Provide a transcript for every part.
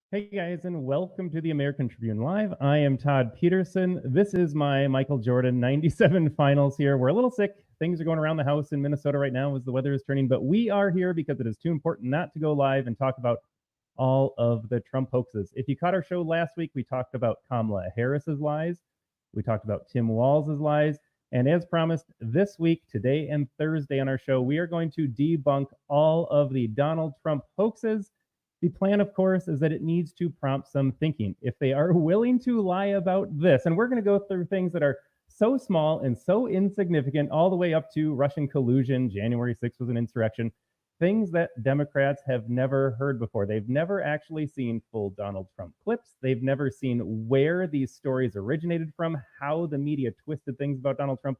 Hey guys, and welcome to the American Tribune Live. I am Todd Peterson. This is my Michael Jordan 97 finals here. We're a little sick. Things are going around the house in Minnesota right now as the weather is turning, but we are here because it is too important not to go live and talk about all of the Trump hoaxes. If you caught our show last week, we talked about Kamala Harris's lies. We talked about Tim Walz's lies. And as promised, this week, today and Thursday on our show, we are going to debunk all of the Donald Trump hoaxes. The plan, of course, is that it needs to prompt some thinking. If they are willing to lie about this, and we're going to go through things that are so small and so insignificant, all the way up to Russian collusion, January 6th was an insurrection, things that Democrats have never heard before. They've never actually seen full Donald Trump clips. They've never seen where these stories originated from, how the media twisted things about Donald Trump.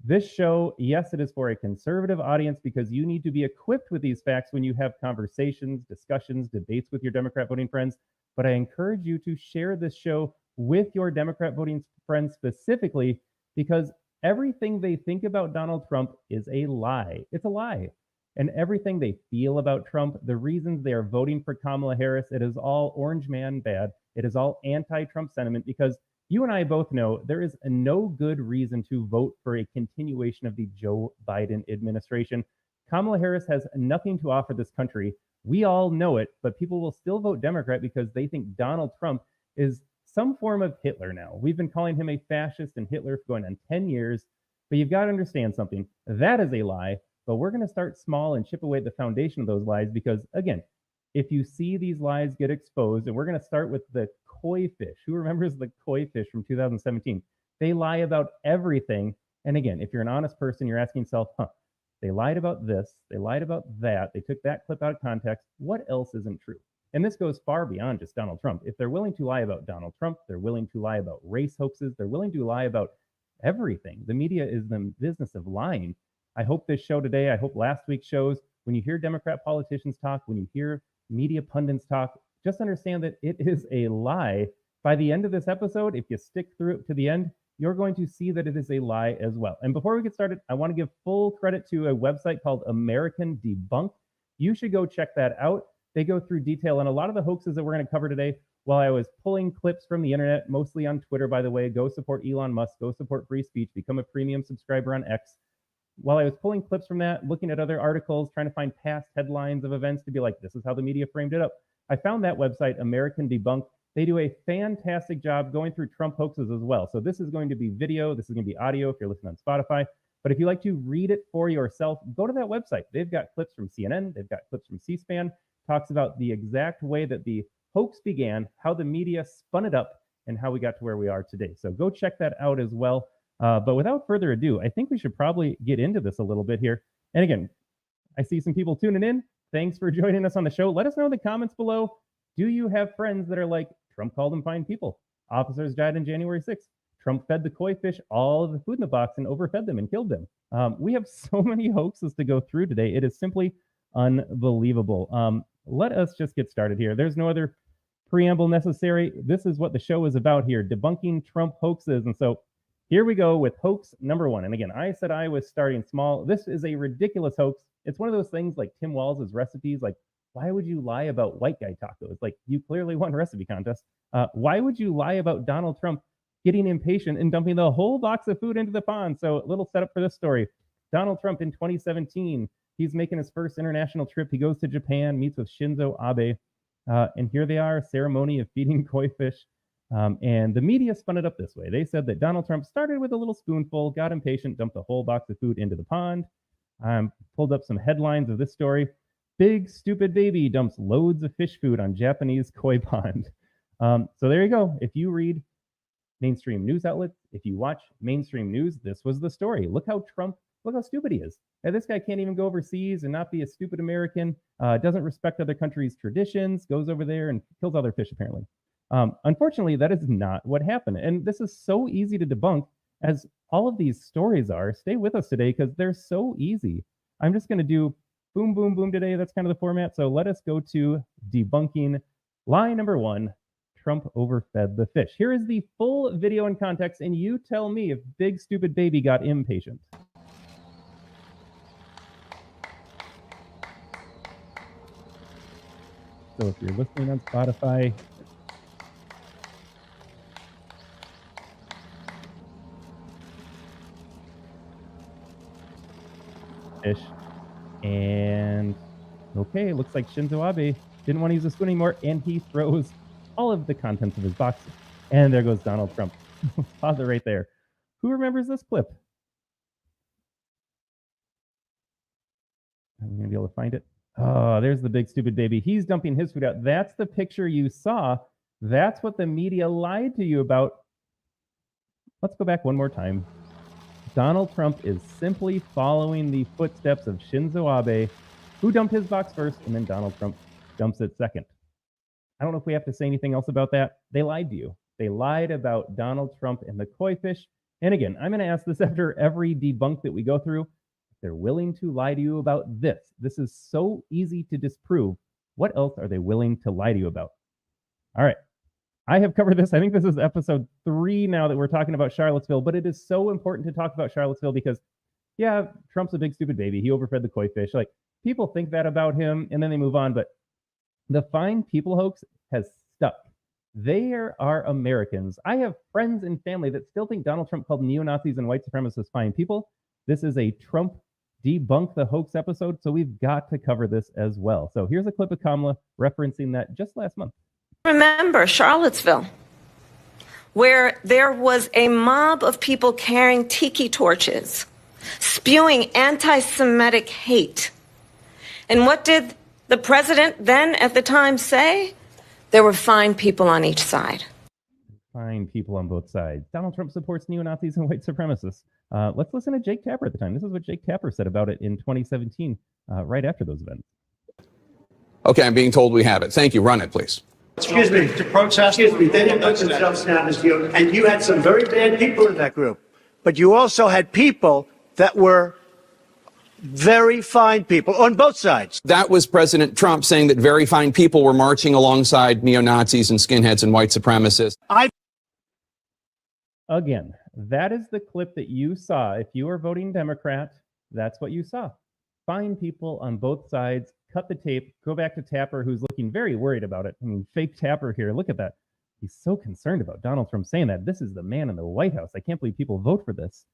This show, yes, it is for a conservative audience because you need to be equipped with these facts when you have conversations, discussions, debates with your Democrat voting friends. But I encourage you to share this show with your Democrat voting friends specifically because everything they think about Donald Trump is a lie. It's a lie. And everything they feel about Trump, the reasons they are voting for Kamala Harris, it is all orange man bad. It is all anti-Trump sentiment because you and I both know there is no good reason to vote for a continuation of the Joe Biden administration. Kamala Harris has nothing to offer this country. We all know it, but people will still vote Democrat because they think Donald Trump is some form of Hitler now. We've been calling him a fascist and Hitler for going on 10 years, but you've got to understand something. That is a lie, but we're going to start small and chip away at the foundation of those lies because, again, if you see these lies get exposed, and we're going to start with the koi fish. Who remembers the koi fish from 2017? They lie about everything. And again, if you're an honest person, you're asking yourself, they lied about this, they lied about that, they took that clip out of context. What else isn't true? And this goes far beyond just Donald Trump. If they're willing to lie about Donald Trump, they're willing to lie about race hoaxes, they're willing to lie about everything. The media is the business of lying. I hope this show today, I hope last week's shows, when you hear Democrat politicians talk, when you hear media pundits talk, just understand that it is a lie. By the end of this episode, if you stick through it to the end, you're going to see that it is a lie as well. And before we get started, I want to give full credit to a website called American Debunk. You should go check that out. They go through detail on a lot of the hoaxes that we're going to cover today. While I was pulling clips from the internet, mostly on Twitter, by the way, go support Elon Musk, go support free speech, become a premium subscriber on X. While I was pulling clips from that, looking at other articles, trying to find past headlines of events to be like, this is how the media framed it up, I found that website, American Debunk. They do a fantastic job going through Trump hoaxes as well. So this is going to be video, this is going to be audio if you're listening on Spotify. But if you like to read it for yourself, go to that website. They've got clips from CNN, they've got clips from C-SPAN, talks about the exact way that the hoax began, how the media spun it up, and how we got to where we are today. So go check that out as well. But without further ado, I think we should probably get into this a little bit here. And again, I see some people tuning in. Thanks for joining us on the show. Let us know in the comments below. Do you have friends that are like, Trump called them fine people? Officers died on January 6th. Trump fed the koi fish all of the food in the box and overfed them and killed them. We have so many hoaxes to go through today. It is simply unbelievable. Let us just get started here. There's no other preamble necessary. This is what the show is about here, debunking Trump hoaxes. And so here we go with hoax number one. And again, I said I was starting small. This is a ridiculous hoax. It's one of those things like Tim Walz's recipes. Like, why would you lie about white guy tacos? Like, you clearly won recipe contest. Why would you lie about Donald Trump getting impatient and dumping the whole box of food into the pond? So a little setup for this story. Donald Trump in 2017, he's making his first international trip. He goes to Japan, meets with Shinzo Abe. And here they are, ceremony of feeding koi fish. And the media spun it up this way. They said that Donald Trump started with a little spoonful, got impatient, dumped a whole box of food into the pond. Pulled up some headlines of this story. Big stupid baby dumps loads of fish food on Japanese koi pond. So there you go. If you read mainstream news outlets, if you watch mainstream news, this was the story. Look how stupid he is. And this guy can't even go overseas and not be a stupid American, doesn't respect other countries' traditions, goes over there and kills other fish apparently. Unfortunately, that is not what happened. And this is so easy to debunk as all of these stories are. Stay with us today because they're so easy. I'm just going to do boom, boom, boom today. That's kind of the format. So let us go to debunking lie number one. Trump overfed the fish. Here is the full video in context, and you tell me if big stupid baby got impatient. So if you're listening on Spotify, fish. And okay, looks like Shinzo Abe didn't want to use the spoon anymore, and he throws all of the contents of his box. And there goes Donald Trump. Pause it right there. Who remembers this clip? I'm going to be able to find it. Oh, there's the big stupid baby. He's dumping his food out. That's the picture you saw. That's what the media lied to you about. Let's go back one more time. Donald Trump is simply following the footsteps of Shinzo Abe, who dumped his box first, and then Donald Trump dumps it second. I don't know if we have to say anything else about that. They lied to you. They lied about Donald Trump and the koi fish. And again, I'm going to ask this after every debunk that we go through. If they're willing to lie to you about this, this is so easy to disprove. What else are they willing to lie to you about? All right. I have covered this. I think this is episode 3 now that we're talking about Charlottesville, but it is so important to talk about Charlottesville because, yeah, Trump's a big stupid baby. He overfed the koi fish. Like, people think that about him and then they move on, but the fine people hoax has stuck. They are Americans. I have friends and family that still think Donald Trump called neo-Nazis and white supremacists fine people. This is a Trump debunk the hoax episode, so we've got to cover this as well. So here's a clip of Kamala referencing that just last month. Remember Charlottesville, where there was a mob of people carrying tiki torches, spewing anti-Semitic hate. And what did the president then at the time say? There were fine people on each side. Fine people on both sides. Donald Trump supports neo-Nazis and white supremacists. Let's listen to Jake Tapper at the time. This is what Jake Tapper said about it in 2017, right after those events. Okay, I'm being told we have it. Thank you. Run it, please. Excuse me, to protest. Excuse me, they didn't put themselves down as you, and you had some very bad people in that group. But you also had people that were very fine people on both sides. That was President Trump saying that very fine people were marching alongside neo-Nazis and skinheads and white supremacists. Again, that is the clip that you saw. If you were voting Democrat, that's what you saw. Fine people on both sides. Cut the tape, go back to Tapper, who's looking very worried about it. I mean, fake Tapper here. Look at that. He's so concerned about Donald Trump saying that. This is the man in the White House. I can't believe people vote for this.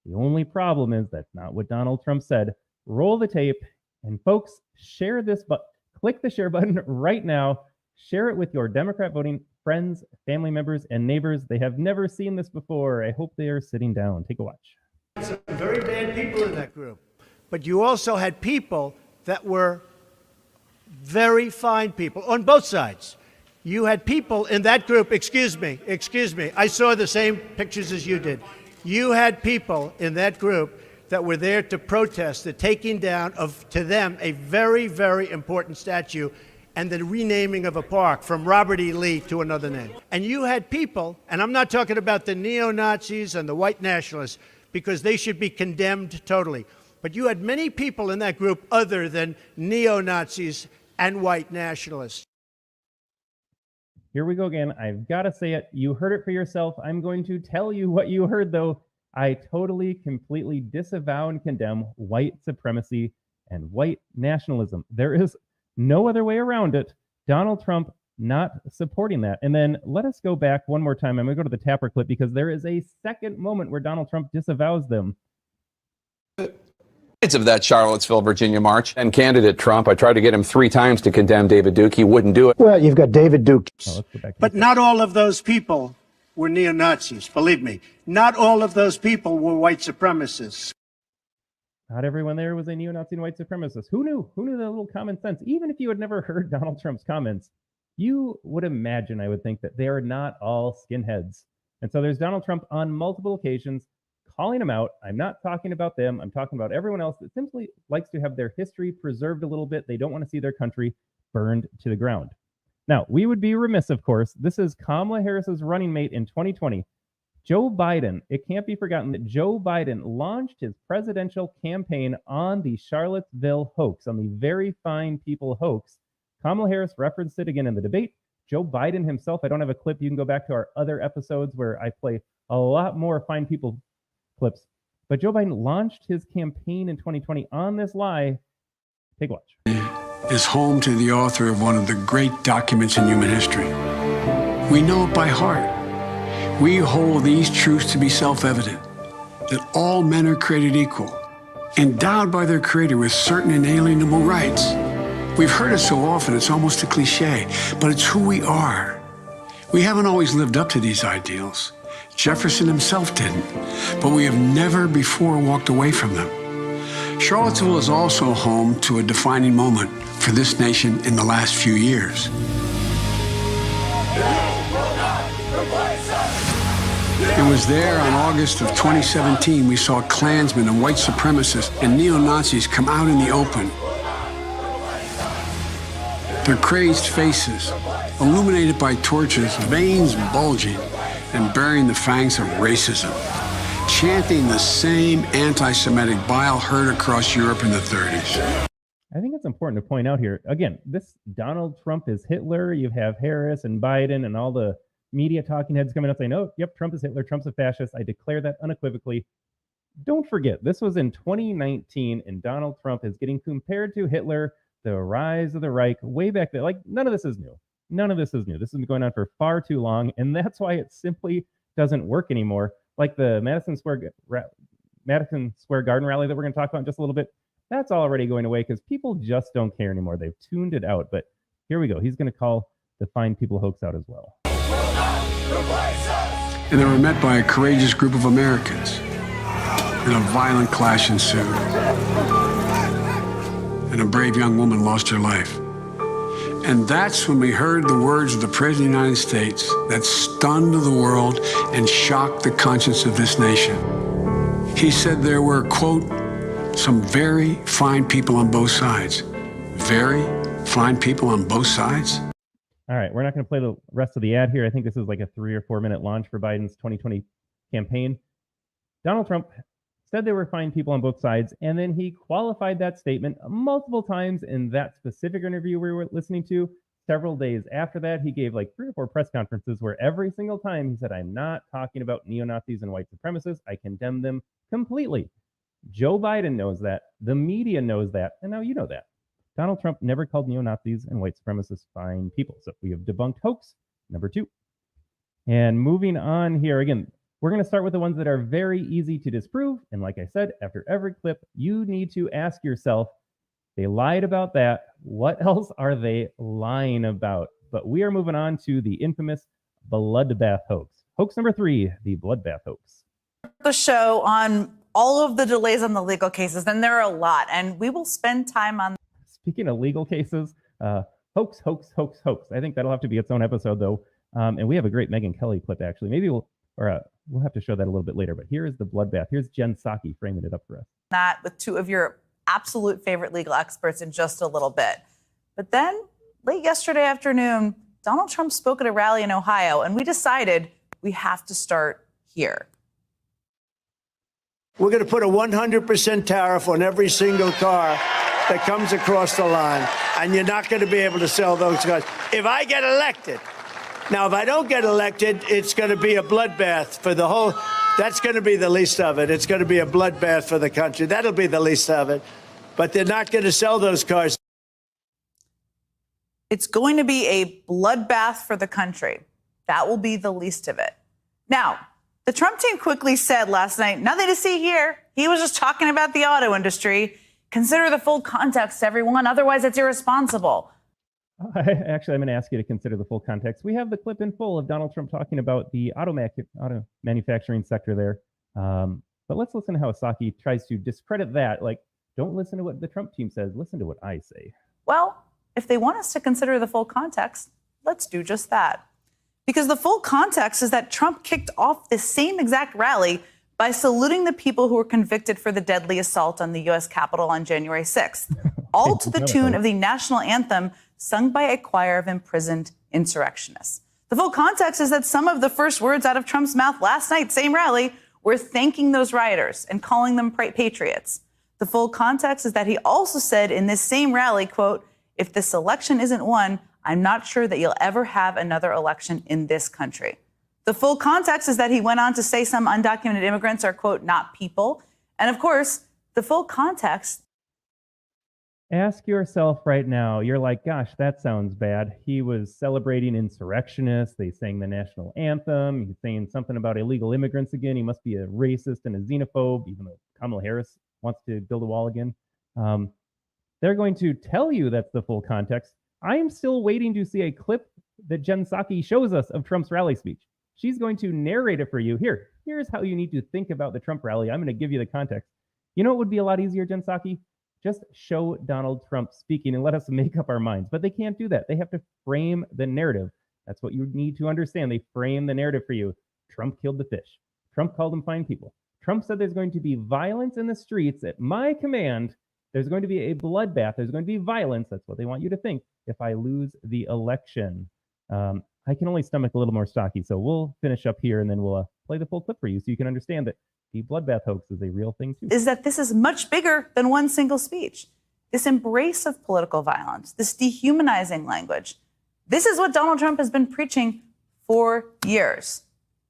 The only problem is that's not what Donald Trump said. Roll the tape, and folks, share this, but click the share button right now. Share it with your Democrat voting friends, family members, and neighbors. They have never seen this before. I hope they are sitting down. Take a watch. Some very bad people in that group. But you also had people that were very fine people on both sides. You had people in that group, excuse me, I saw the same pictures as you did. You had people in that group that were there to protest the taking down of, to them, a very, very important statue and the renaming of a park from Robert E. Lee to another name. And you had people, and I'm not talking about the neo-Nazis and the white nationalists, because they should be condemned totally. But you had many people in that group other than neo-Nazis and white nationalists. Here we go again. I've got to say it. You heard it for yourself. I'm going to tell you what you heard, though. I totally, completely disavow and condemn white supremacy and white nationalism. There is no other way around it. Donald Trump not supporting that. And then let us go back one more time. I'm going to go to the Tapper clip because there is a second moment where Donald Trump disavows them. Of that Charlottesville, Virginia march. And candidate Trump, I tried to get him 3 times to condemn David Duke. He wouldn't do it. Well, you've got David Duke. Oh, but not all of those people were neo-Nazis, believe me. Not all of those people were white supremacists. Not everyone there was a neo-Nazi and white supremacist. Who knew? Who knew that little common sense? Even if you had never heard Donald Trump's comments, you would imagine, I would think, that they are not all skinheads. And so there's Donald Trump on multiple occasions calling them out. I'm not talking about them. I'm talking about everyone else that simply likes to have their history preserved a little bit. They don't want to see their country burned to the ground. Now, we would be remiss, of course. This is Kamala Harris's running mate in 2020. Joe Biden. It can't be forgotten that Joe Biden launched his presidential campaign on the Charlottesville hoax, on the very fine people hoax. Kamala Harris referenced it again in the debate. Joe Biden himself, I don't have a clip. You can go back to our other episodes where I play a lot more fine people clips. But Joe Biden launched his campaign in 2020 on this lie. Take a watch. is home to the author of one of the great documents in human history. We know it by heart. We hold these truths to be self-evident, that all men are created equal, endowed by their Creator with certain inalienable rights. We've heard it so often, it's almost a cliche, but it's who we are. We haven't always lived up to these ideals. Jefferson himself didn't, but we have never before walked away from them. Charlottesville is also home to a defining moment for this nation in the last few years. It was there on August of 2017 we saw Klansmen and white supremacists and neo-Nazis come out in the open. Their crazed faces, illuminated by torches, veins bulging and bearing the fangs of racism, chanting the same anti-Semitic bile heard across Europe in the 30s. I think it's important to point out here, again, this Donald Trump is Hitler. You have Harris and Biden and all the media talking heads coming up saying, oh, yep, Trump is Hitler, Trump's a fascist. I declare that unequivocally. Don't forget, this was in 2019, and Donald Trump is getting compared to Hitler, the rise of the Reich, way back there. Like, none of this is new. None of this is new. This has been going on for far too long, and that's why it simply doesn't work anymore. Like the Madison Square Garden rally that we're going to talk about in just a little bit, that's already going away because people just don't care anymore. They've tuned it out. But here we go. He's going to call the Fine People hoax out as well. And they were met by a courageous group of Americans. And a violent clash ensued. And a brave young woman lost her life. And that's when we heard the words of the President of the United States that stunned the world and shocked the conscience of this nation. He said there were, quote, some very fine people on both sides. Very fine people on both sides? All right, we're not going to play the rest of the ad here. I think this is like a 3 or 4 minute launch for Biden's 2020 campaign. Donald Trump said there were fine people on both sides, and then he qualified that statement multiple times in that specific interview we were listening to. Several days after that, he gave like 3 or 4 press conferences where every single time he said, I'm not talking about neo-Nazis and white supremacists. I condemn them completely. Joe Biden knows that. The media knows that. And now you know that. Donald Trump never called neo-Nazis and white supremacists fine people. So we have debunked hoax number 2. And moving on here, again, we're going to start with the ones that are very easy to disprove. And like I said, after every clip, you need to ask yourself, they lied about that. What else are they lying about? But we are moving on to the infamous bloodbath hoax. Hoax number 3, the bloodbath hoax. The show on all of the delays on the legal cases, and there are a lot, and we will spend time on. Speaking of legal cases, hoax. I think that'll have to be its own episode, though. And we have a great Megyn Kelly clip, actually. Maybe we'll have to show that a little bit later. But here is the bloodbath. Here's Jen Psaki framing it up for us. That with 2 of your absolute favorite legal experts in just a little bit. But then, late yesterday afternoon, Donald Trump spoke at a rally in Ohio, and we decided we have to start here. We're going to put a 100% tariff on every single car that comes across the line, and you're not going to be able to sell those cars if I get elected. Now, if I don't get elected, it's going to be a bloodbath for the whole. That's going to be the least of it. It's going to be a bloodbath for the country. That'll be the least of it. But they're not going to sell those cars. It's going to be a bloodbath for the country. That will be the least of it. Now, the Trump team quickly said last night, nothing to see here. He was just talking about the auto industry. Consider the full context, everyone. Otherwise, it's irresponsible. Actually, I'm going to ask you to consider the full context. We have the clip in full of Donald Trump talking about the auto manufacturing sector there. But let's listen to how Psaki tries to discredit that. Like, don't listen to what the Trump team says. Listen to what I say. Well, if they want us to consider the full context, let's do just that. Because the full context is that Trump kicked off this same exact rally by saluting the people who were convicted for the deadly assault on the U.S. Capitol on January 6th, all to the tune of the national anthem sung by a choir of imprisoned insurrectionists. The full context is that some of the first words out of Trump's mouth last night, same rally, were thanking those rioters and calling them patriots. The full context is that he also said in this same rally, quote, if this election isn't won, I'm not sure that you'll ever have another election in this country. The full context is that he went on to say some undocumented immigrants are, quote, not people. And of course, the full context Ask yourself right now, you're like, gosh, that sounds bad. He was celebrating insurrectionists. They sang the national anthem. He's saying something about illegal immigrants again. He must be a racist and a xenophobe, even though Kamala Harris wants to build a wall again. Um, they're going to tell you that's the full context. I am still waiting to see a clip that Jen Psaki shows us of Trump's rally speech. She's going to narrate it for you. Here's how you need to think about the Trump rally. I'm going to give you the context. You know what would be a lot easier, Jen Psaki? Just show Donald Trump speaking and let us make up our minds. But they can't do that. They have to frame the narrative. That's what you need to understand. They frame the narrative for you. Trump killed the fish. Trump called them fine people. Trump said there's going to be violence in the streets at my command. There's going to be a bloodbath. There's going to be violence. That's what they want you to think if I lose the election. I can only stomach a little more stocky. So we'll finish up here and then we'll play the full clip for you so you can understand that the bloodbath hoax is a real thing too. Is that this is much bigger than one single speech. This embrace of political violence, this dehumanizing language. This is what Donald Trump has been preaching for years.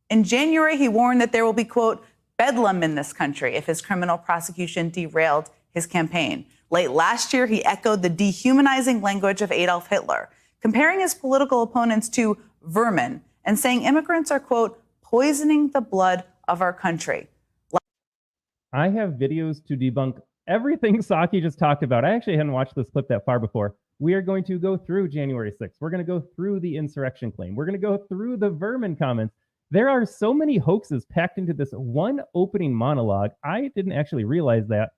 In January, he warned that there will be, quote, bedlam in this country if his criminal prosecution derailed his campaign. Late last year, he echoed the dehumanizing language of Adolf Hitler, comparing his political opponents to vermin and saying immigrants are, quote, poisoning the blood of our country. I have videos to debunk everything Psaki just talked about. I actually hadn't watched this clip that far before. We are going to go through January 6th. We're going to go through the insurrection claim. We're going to go through the vermin comments. There are so many hoaxes packed into this one opening monologue. I didn't actually realize that.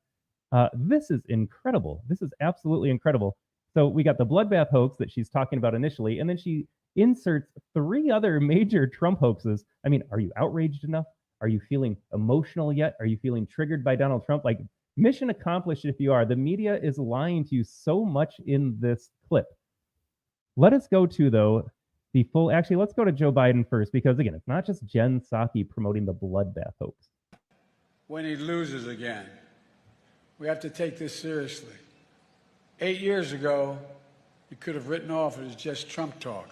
This is incredible. This is absolutely incredible. So we got the bloodbath hoax that she's talking about initially, and then she inserts 3 other major Trump hoaxes. I mean, are you outraged enough? Are you feeling emotional yet? Are you feeling triggered by Donald Trump? Like, mission accomplished if you are. The media is lying to you so much in this clip. Let us go to, though, the full, actually, let's go to Joe Biden first, because again, it's not just Jen Psaki promoting the bloodbath hoax. When he loses again, we have to take this seriously. 8 years ago, you could have written off it as just Trump talk,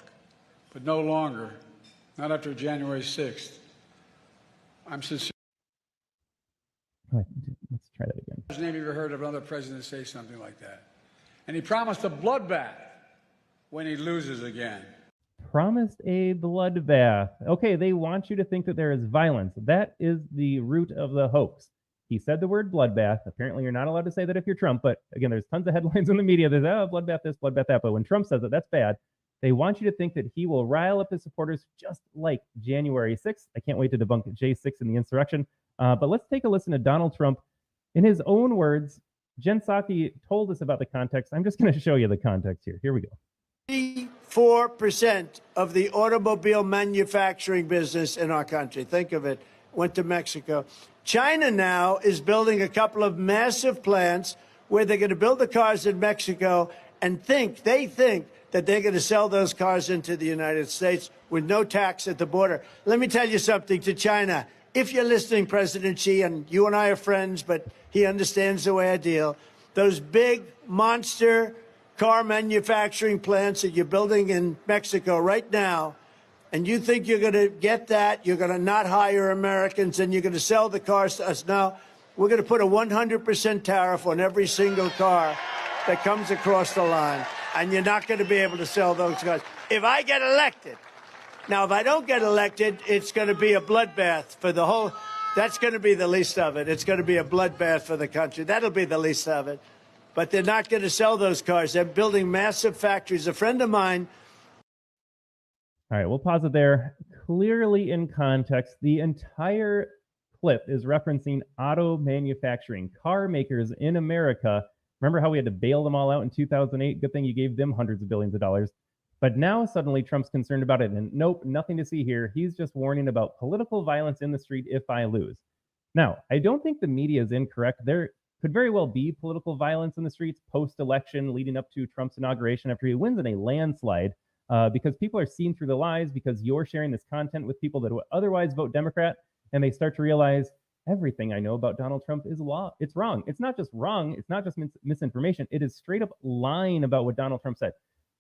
but no longer, not after January 6th. I'm sincere. Let's try that again. I've never even heard of another president say something like that. And he promised a bloodbath when he loses again. Promised a bloodbath. Okay, they want you to think that there is violence. That is the root of the hoax. He said the word bloodbath. Apparently, you're not allowed to say that if you're Trump, but again, there's tons of headlines in the media. There's, bloodbath this, bloodbath that. But when Trump says it, that's bad. They want you to think that he will rile up his supporters just like January 6th. I can't wait to debunk J6 in the insurrection. But let's take a listen to Donald Trump in his own words. Jen Psaki told us about the context. I'm just going to show you the context here. Here we go. 84% of the automobile manufacturing business in our country, think of it, went to Mexico. China now is building a couple of massive plants where they're going to build the cars in Mexico and they think that they're going to sell those cars into the United States with no tax at the border. Let me tell you something to China. If you're listening, President Xi, and you and I are friends, but he understands the way I deal, those big monster car manufacturing plants that you're building in Mexico right now, and you think you're going to get that, you're going to not hire Americans, and you're going to sell the cars to us. Now, we're going to put a 100% tariff on every single car that comes across the line, and you're not going to be able to sell those cars. If I get elected, now, if I don't get elected, it's going to be a bloodbath for the whole, that's going to be the least of it. It's going to be a bloodbath for the country. That'll be the least of it. But they're not going to sell those cars. They're building massive factories. A friend of mine. All right, we'll pause it there. Clearly in context, the entire clip is referencing auto manufacturing, car makers in America. Remember how we had to bail them all out in 2008? Good thing you gave them hundreds of billions of dollars. But now suddenly Trump's concerned about it. And nope, nothing to see here. He's just warning about political violence in the street if I lose. Now, I don't think the media is incorrect. There could very well be political violence in the streets post-election leading up to Trump's inauguration after he wins in a landslide because people are seeing through the lies because you're sharing this content with people that would otherwise vote Democrat, and they start to realize everything I know about Donald Trump is it's wrong. It's not just wrong. It's not just misinformation. It is straight up lying about what Donald Trump said.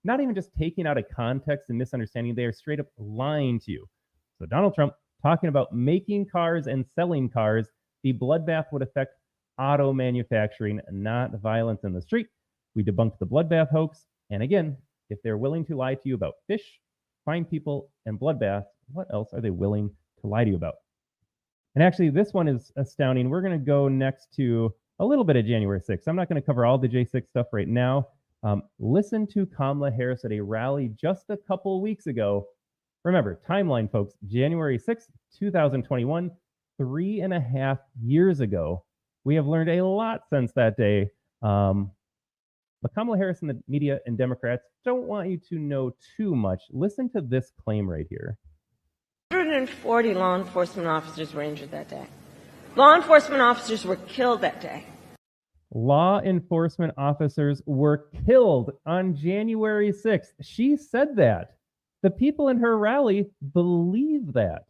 Not even just taking out of context and misunderstanding. They are straight up lying to you. So Donald Trump talking about making cars and selling cars. The bloodbath would affect auto manufacturing, not violence in the street. We debunked the bloodbath hoax. And again, if they're willing to lie to you about fish, fine people, and bloodbath, what else are they willing to lie to you about? And actually, this one is astounding. We're going to go next to a little bit of January 6th. I'm not going to cover all the J6 stuff right now. Listen to Kamala Harris at a rally just a couple weeks ago. Remember, timeline, folks, January 6th, 2021, 3.5 years ago. We have learned a lot since that day. But Kamala Harris and the media and Democrats don't want you to know too much. Listen to this claim right here. 140 law enforcement officers were injured that day. Law enforcement officers were killed that day. Law enforcement officers were killed on January 6th. She said that. The people in her rally believe that.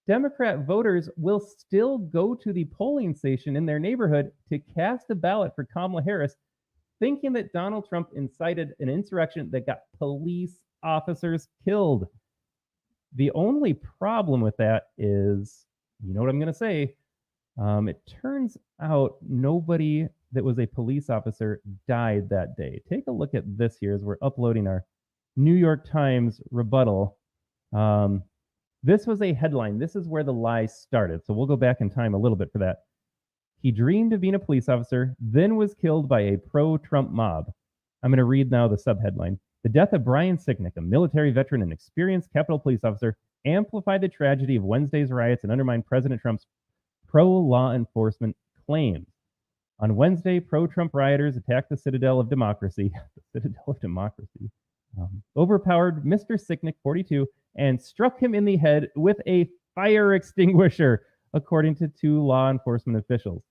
Democrat voters will still go to the polling station in their neighborhood to cast a ballot for Kamala Harris, thinking that Donald Trump incited an insurrection that got police officers killed. The only problem with that is, you know what I'm going to say, it turns out nobody that was a police officer died that day. Take a look at this here as we're uploading our New York Times rebuttal. This was a headline. This is where the lie started. So we'll go back in time a little bit for that. He dreamed of being a police officer, then was killed by a pro-Trump mob. I'm going to read now the subheadline. The death of Brian Sicknick, a military veteran and experienced Capitol police officer, amplified the tragedy of Wednesday's riots and undermined President Trump's pro-law enforcement claims. On Wednesday, pro-Trump rioters attacked the Citadel of Democracy, overpowered Mr. Sicknick, 42, and struck him in the head with a fire extinguisher, according to 2 law enforcement officials.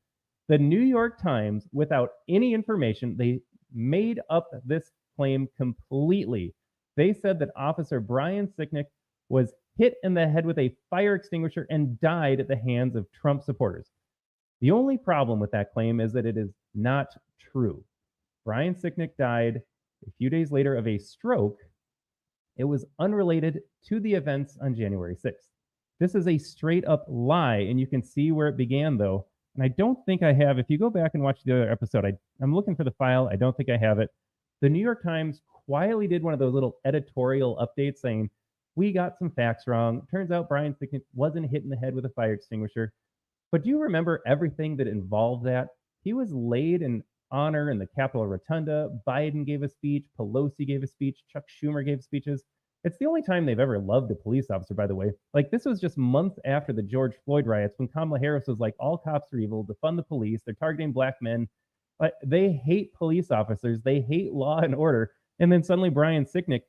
The New York Times, without any information, they made up this claim completely. They said that Officer Brian Sicknick was hit in the head with a fire extinguisher and died at the hands of Trump supporters. The only problem with that claim is that it is not true. Brian Sicknick died a few days later of a stroke. It was unrelated to the events on January 6th. This is a straight up lie, and you can see where it began, though. And I don't think I have, if you go back and watch the other episode, I'm looking for the file. I don't think I have it. The New York Times quietly did one of those little editorial updates saying, we got some facts wrong. Turns out Brian Sicknick wasn't hit in the head with a fire extinguisher. But do you remember everything that involved that? He was laid in honor in the Capitol Rotunda. Biden gave a speech. Pelosi gave a speech. Chuck Schumer gave speeches. It's the only time they've ever loved a police officer, by the way. Like, this was just months after the George Floyd riots when Kamala Harris was like, all cops are evil, defund the police, they're targeting black men. They hate police officers. They hate law and order. And then suddenly Brian Sicknick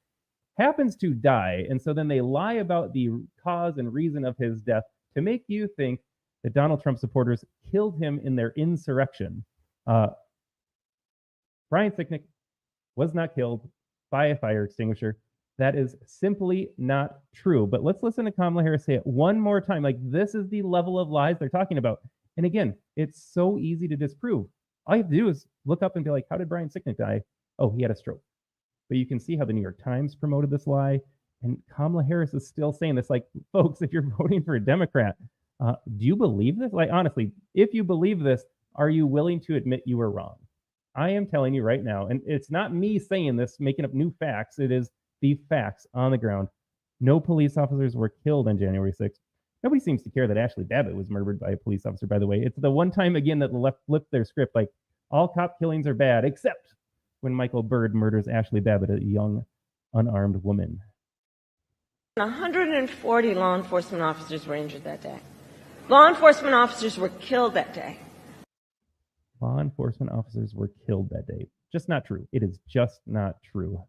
happens to die. And so then they lie about the cause and reason of his death to make you think that Donald Trump supporters killed him in their insurrection. Brian Sicknick was not killed by a fire extinguisher. That is simply not true. But let's listen to Kamala Harris say it one more time. Like, this is the level of lies they're talking about. And again, it's so easy to disprove. All you have to do is look up and be like, how did Brian Sicknick die? Oh, he had a stroke. But you can see how the New York Times promoted this lie. And Kamala Harris is still saying this. Like, folks, if you're voting for a Democrat, do you believe this? Like, honestly, if you believe this, are you willing to admit you were wrong? I am telling you right now, and it's not me saying this, making up new facts. It is the facts on the ground. No police officers were killed on January 6th. Nobody seems to care that Ashley Babbitt was murdered by a police officer, by the way. It's the one time, again, that the left flipped their script, like, all cop killings are bad, except when Michael Byrd murders Ashley Babbitt, a young, unarmed woman. 140 law enforcement officers were injured that day. Law enforcement officers were killed that day. Law enforcement officers were killed that day. Just not true. It is just not true.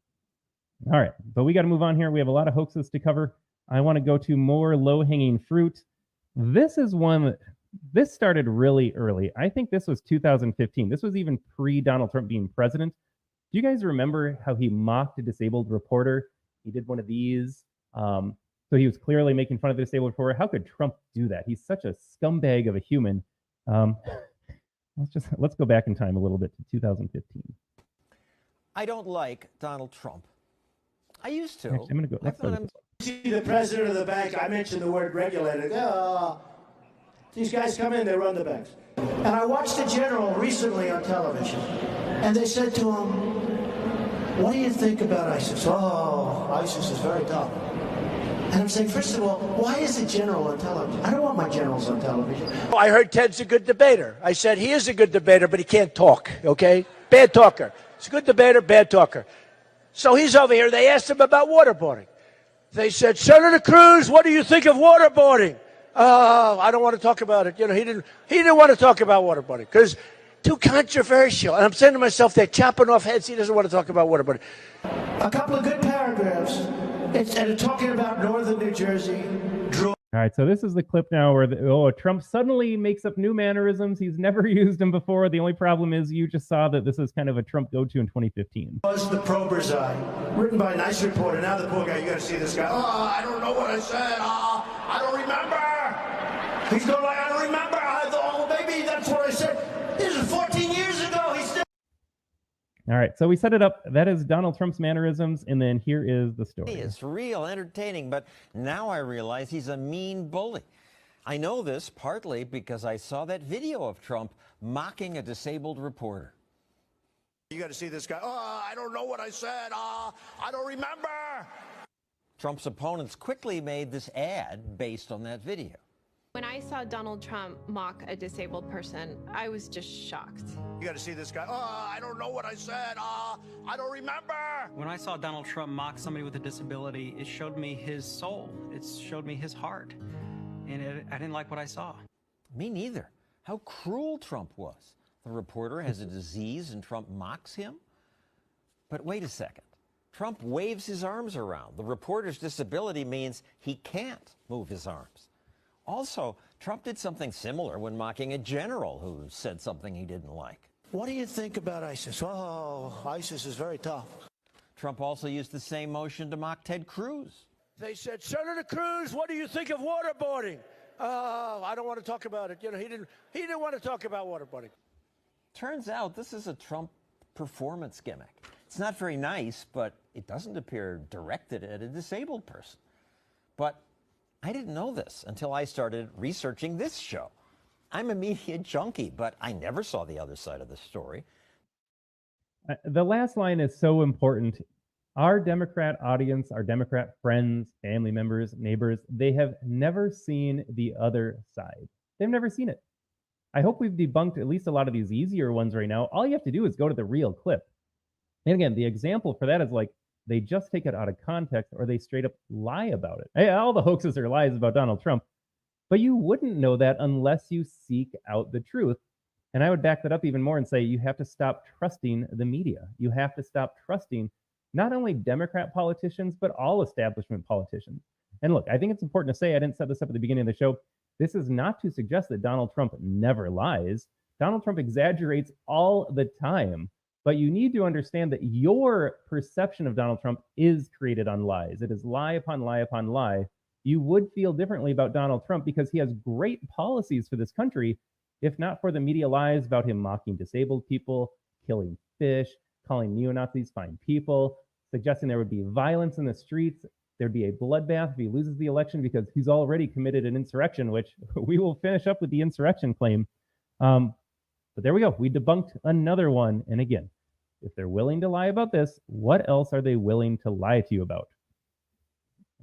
All right, but we got to move on here. We have a lot of hoaxes to cover. I want to go to more low-hanging fruit. This is one that, this started really early. I think this was 2015. This was even pre-Donald Trump being president. Do you guys remember how he mocked a disabled reporter? He did one of these. So he was clearly making fun of the disabled reporter. How could Trump do that? He's such a scumbag of a human. Let's go back in time a little bit to 2015. I don't like Donald Trump. I used to. Actually, I'm going to go. Let's go with this. See the president of the bank, I mentioned the word regulated. These guys come in, they run the banks. And I watched a general recently on television, and they said to him, what do you think about ISIS? Oh, ISIS is very tough. And I'm saying, first of all, why is a general on television? I don't want my generals on television. I heard Ted's a good debater. I said he is a good debater, but he can't talk, okay? Bad talker. He's a good debater, bad talker. So he's over here. They asked him about waterboarding. They said, Senator Cruz, what do you think of waterboarding? Oh, I don't want to talk about it. You know, he didn't want to talk about waterboarding because too controversial. And I'm saying to myself, they're chopping off heads. He doesn't want to talk about waterboarding. A couple of good paragraphs. And talking about northern New Jersey. All right, so this is the clip now where Trump suddenly makes up new mannerisms. He's never used them before. The only problem is you just saw that this is kind of a Trump go-to in 2015. Was the Prober's Eye, written by a nice reporter. Now the poor guy, you got to see this guy. Oh, I don't know what I said. Oh, I don't remember. He's going like, I don't remember. I thought, oh, maybe that's what I said. This is 14 years ago. He's still. All right, so we set it up. That is Donald Trump's mannerisms, and then here is the story. It's real entertaining, but now I realize he's a mean bully. I know this partly because I saw that video of Trump mocking a disabled reporter. You got to see this guy. Oh, I don't know what I said. Oh, I don't remember. Trump's opponents quickly made this ad based on that video. When I saw Donald Trump mock a disabled person, I was just shocked. You got to see this guy. Oh, I don't know what I said. Oh, I don't remember. When I saw Donald Trump mock somebody with a disability, it showed me his soul. It showed me his heart. And I didn't like what I saw. Me neither. How cruel Trump was. The reporter has a disease and Trump mocks him? But wait a second. Trump waves his arms around. The reporter's disability means he can't move his arms. Also, Trump did something similar when mocking a general who said something he didn't like. What do you think about ISIS? Oh, ISIS is very tough. Trump also used the same motion to mock Ted Cruz. They said, Senator Cruz, what do you think of waterboarding? Oh, I don't want to talk about it. You know, he didn't want to talk about waterboarding. Turns out this is a Trump performance gimmick. It's not very nice, but it doesn't appear directed at a disabled person. But I didn't know this until I started researching this show. I'm a media junkie, but I never saw the other side of the story. The last line is so important. Our Democrat audience, our Democrat friends, family members, neighbors, they have never seen the other side. They've never seen it. I hope we've debunked at least a lot of these easier ones right now. All you have to do is go to the real clip. And again, the example for that is like, they just take it out of context or they straight up lie about it. Hey, all the hoaxes are lies about Donald Trump, but you wouldn't know that unless you seek out the truth. And I would back that up even more and say you have to stop trusting the media. You have to stop trusting not only Democrat politicians, but all establishment politicians. And look, I think it's important to say, I didn't set this up at the beginning of the show. This is not to suggest that Donald Trump never lies. Donald Trump exaggerates all the time. But you need to understand that your perception of Donald Trump is created on lies. It is lie upon lie upon lie. You would feel differently about Donald Trump because he has great policies for this country, if not for the media lies about him mocking disabled people, killing fish, calling neo-Nazis fine people, suggesting there would be violence in the streets, there'd be a bloodbath if he loses the election because he's already committed an insurrection, which we will finish up with the insurrection claim. But there we go. We debunked another one. And again, if they're willing to lie about this, what else are they willing to lie to you about?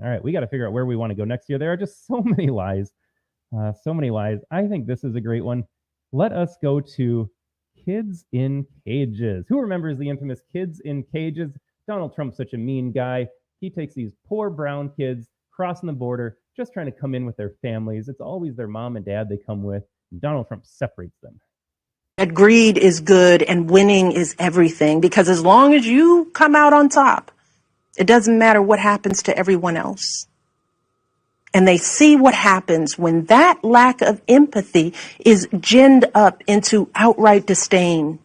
All right, we got to figure out where we want to go next year. There are just so many lies. So many lies. I think this is a great one. Let us go to kids in cages. Who remembers the infamous kids in cages? Donald Trump's such a mean guy. He takes these poor brown kids crossing the border, just trying to come in with their families. It's always their mom and dad they come with. Donald Trump separates them. That greed is good and winning is everything, because as long as you come out on top, it doesn't matter what happens to everyone else. And they see what happens when that lack of empathy is ginned up into outright disdain.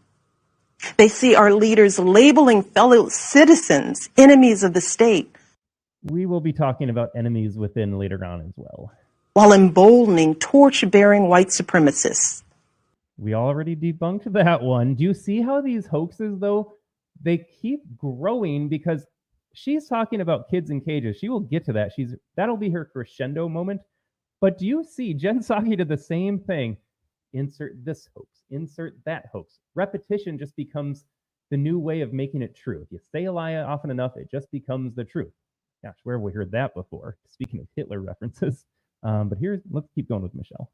They see our leaders labeling fellow citizens enemies of the state. We will be talking about enemies within later on as well. While emboldening torch-bearing white supremacists. We already debunked that one. Do you see how these hoaxes, though, they keep growing because she's talking about kids in cages. She will get to that. That'll be her crescendo moment. But do you see Jen Psaki did the same thing? Insert this hoax, insert that hoax. Repetition just becomes the new way of making it true. If you say a lie often enough, it just becomes the truth. Gosh, where have we heard that before? Speaking of Hitler references. But let's keep going with Michelle.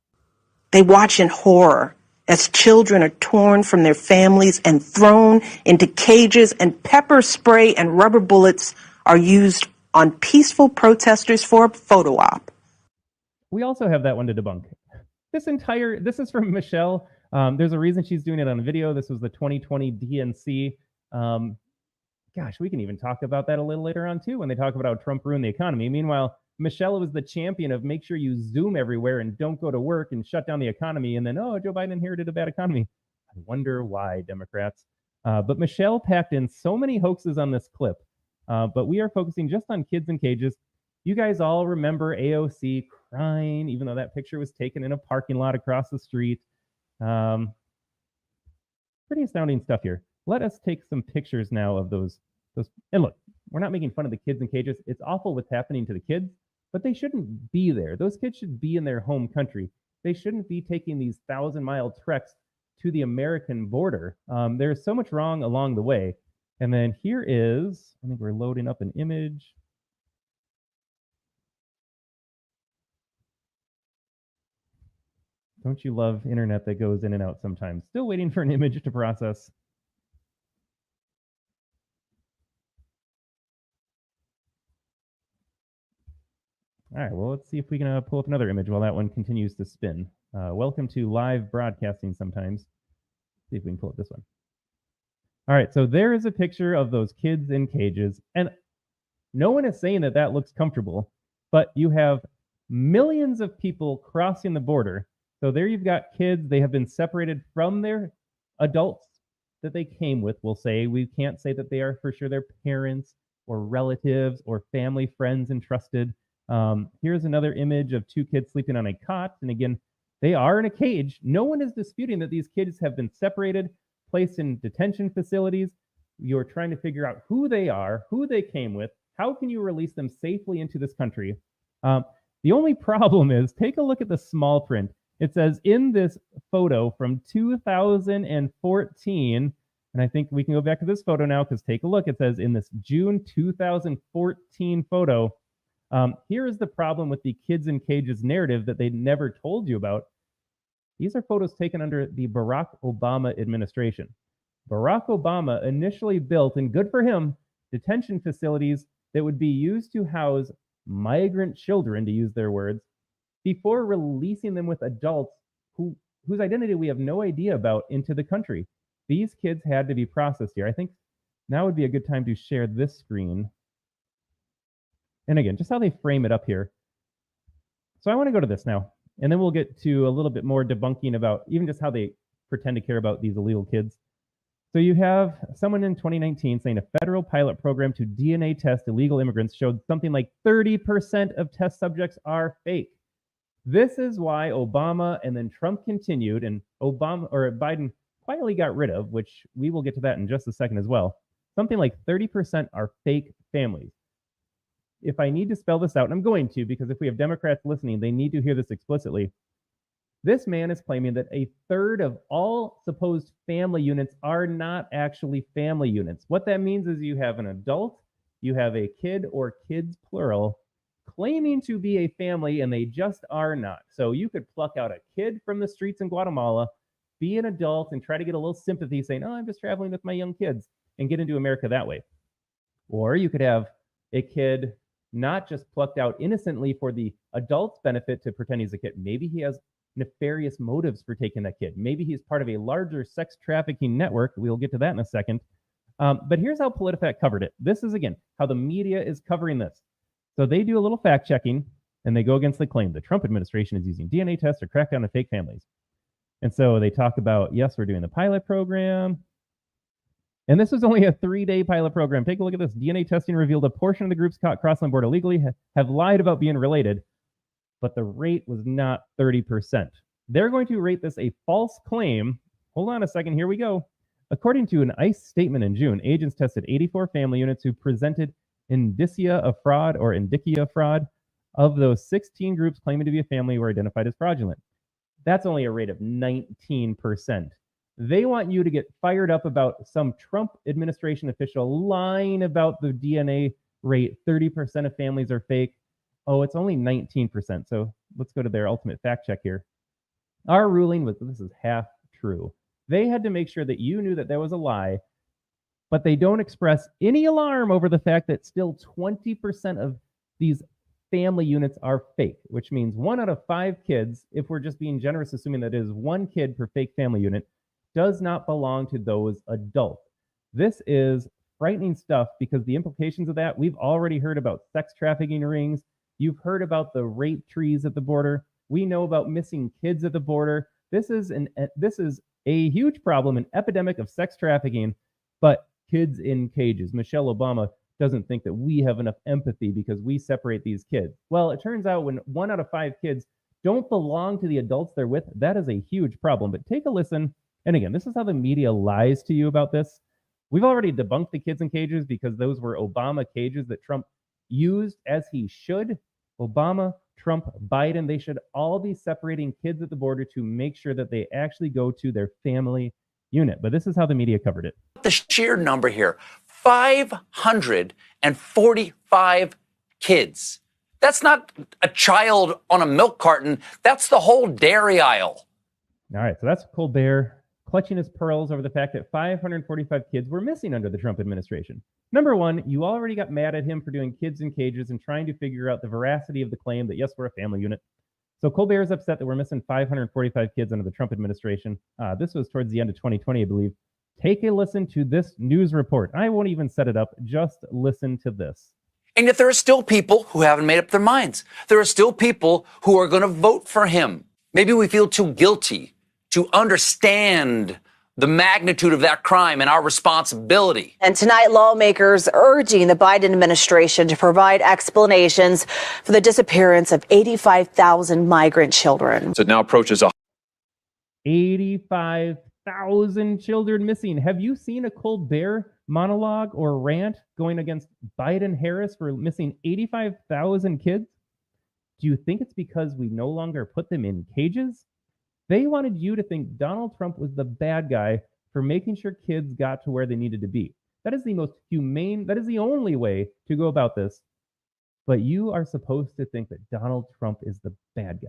They watch in horror as children are torn from their families and thrown into cages, and pepper spray and rubber bullets are used on peaceful protesters for a photo op. We also have that one to debunk. This is from Michelle. There's a reason she's doing it on video. This was the 2020 DNC. Gosh, we can even talk about that a little later on too, when they talk about how Trump ruined the economy. Meanwhile, Michelle was the champion of make sure you Zoom everywhere and don't go to work and shut down the economy. And then, Joe Biden inherited a bad economy. I wonder why, Democrats. But Michelle packed in so many hoaxes on this clip. But we are focusing just on kids in cages. You guys all remember AOC crying, even though that picture was taken in a parking lot across the street. Pretty astounding stuff here. Let us take some pictures now of those. And look, we're not making fun of the kids in cages. It's awful what's happening to the kids, but they shouldn't be there. Those kids should be in their home country. They shouldn't be taking these 1,000-mile treks to the American border. There's so much wrong along the way. And then here is, I think we're loading up an image. Don't you love internet that goes in and out sometimes? Still waiting for an image to process. All right, well, let's see if we can pull up another image while that one continues to spin. Welcome to live broadcasting sometimes. See if we can pull up this one. All right, so there is a picture of those kids in cages, and no one is saying that that looks comfortable, but you have millions of people crossing the border. So there you've got kids. They have been separated from their adults that they came with. We'll say we can't say that they are for sure their parents or relatives or family, friends, and trusted. Here's another image of two kids sleeping on a cot. And again, they are in a cage. No one is disputing that these kids have been separated, placed in detention facilities. You're trying to figure out who they are, who they came with. How can you release them safely into this country? The only problem is, take a look at the small print. It says in this photo from 2014, and I think we can go back to this photo now because take a look. It says in this June 2014 photo, here is the problem with the kids in cages narrative that they never told you about. These are photos taken under the Barack Obama administration. Barack Obama initially built, and good for him, detention facilities that would be used to house migrant children, to use their words, before releasing them with adults whose identity we have no idea about into the country. These kids had to be processed here. I think now would be a good time to share this screen. And again, just how they frame it up here. So I want to go to this now, and then we'll get to a little bit more debunking about even just how they pretend to care about these illegal kids. So you have someone in 2019 saying a federal pilot program to DNA test illegal immigrants showed something like 30% of test subjects are fake. This is why Obama and then Trump continued, and Biden quietly got rid of, which we will get to that in just a second as well. Something like 30% are fake families. If I need to spell this out, and I'm going to, because if we have Democrats listening, they need to hear this explicitly. This man is claiming that a third of all supposed family units are not actually family units. What that means is you have an adult, you have a kid or kids plural, claiming to be a family, and they just are not. So you could pluck out a kid from the streets in Guatemala, be an adult, and try to get a little sympathy saying, I'm just traveling with my young kids, and get into America that way. Or you could have a kid not just plucked out innocently for the adult's benefit to pretend he's a kid. Maybe he has nefarious motives for taking that kid. Maybe he's part of a larger sex trafficking network. We'll get to that in a second. But here's how PolitiFact covered it. This is, again, how the media is covering this. So they do a little fact checking, and they go against the claim the Trump administration is using DNA tests to crack down on fake families. And so they talk about, yes, we're doing the pilot program. And this was only a 3-day pilot program. Take a look at this. DNA testing revealed a portion of the groups caught crossing the border illegally have lied about being related, but the rate was not 30%. They're going to rate this a false claim. Hold on a second. Here we go. According to an ICE statement in June, agents tested 84 family units who presented indicia of fraud or indicia of fraud. Of those, 16 groups claiming to be a family were identified as fraudulent. That's only a rate of 19%. They want you to get fired up about some Trump administration official lying about the DNA rate. 30% of families are fake. Oh, it's only 19%. So let's go to their ultimate fact check here. Our ruling was this is half true. They had to make sure that you knew that there was a lie, but they don't express any alarm over the fact that still 20% of these family units are fake, which means 1 out of 5 kids, if we're just being generous, assuming that it is 1 kid per fake family unit, does not belong to those adults. This is frightening stuff because the implications of that, we've already heard about sex trafficking rings. You've heard about the rape trees at the border. We know about missing kids at the border. This is a huge problem, an epidemic of sex trafficking, but kids in cages. Michelle Obama doesn't think that we have enough empathy because we separate these kids. Well, it turns out when 1 out of 5 kids don't belong to the adults they're with, that is a huge problem. But take a listen. And again, this is how the media lies to you about this. We've already debunked the kids in cages because those were Obama cages that Trump used as he should. Obama, Trump, Biden, they should all be separating kids at the border to make sure that they actually go to their family unit. But this is how the media covered it. The sheer number here, 545 kids. That's not a child on a milk carton. That's the whole dairy aisle. All right, so that's Colbert clutching his pearls over the fact that 545 kids were missing under the Trump administration. Number one, you already got mad at him for doing kids in cages and trying to figure out the veracity of the claim that, yes, we're a family unit. So Colbert is upset that we're missing 545 kids under the Trump administration. This was towards the end of 2020, I believe. Take a listen to this news report. I won't even set it up. Just listen to this. And yet there are still people who haven't made up their minds. There are still people who are going to vote for him. Maybe we feel too guilty to understand the magnitude of that crime and our responsibility. And tonight, lawmakers urging the Biden administration to provide explanations for the disappearance of 85,000 migrant children. So it now approaches 85,000 children missing. Have you seen a Colbert monologue or rant going against Biden-Harris for missing 85,000 kids? Do you think it's because we no longer put them in cages? They wanted you to think Donald Trump was the bad guy for making sure kids got to where they needed to be. That is the most humane, that is the only way to go about this. But you are supposed to think that Donald Trump is the bad guy.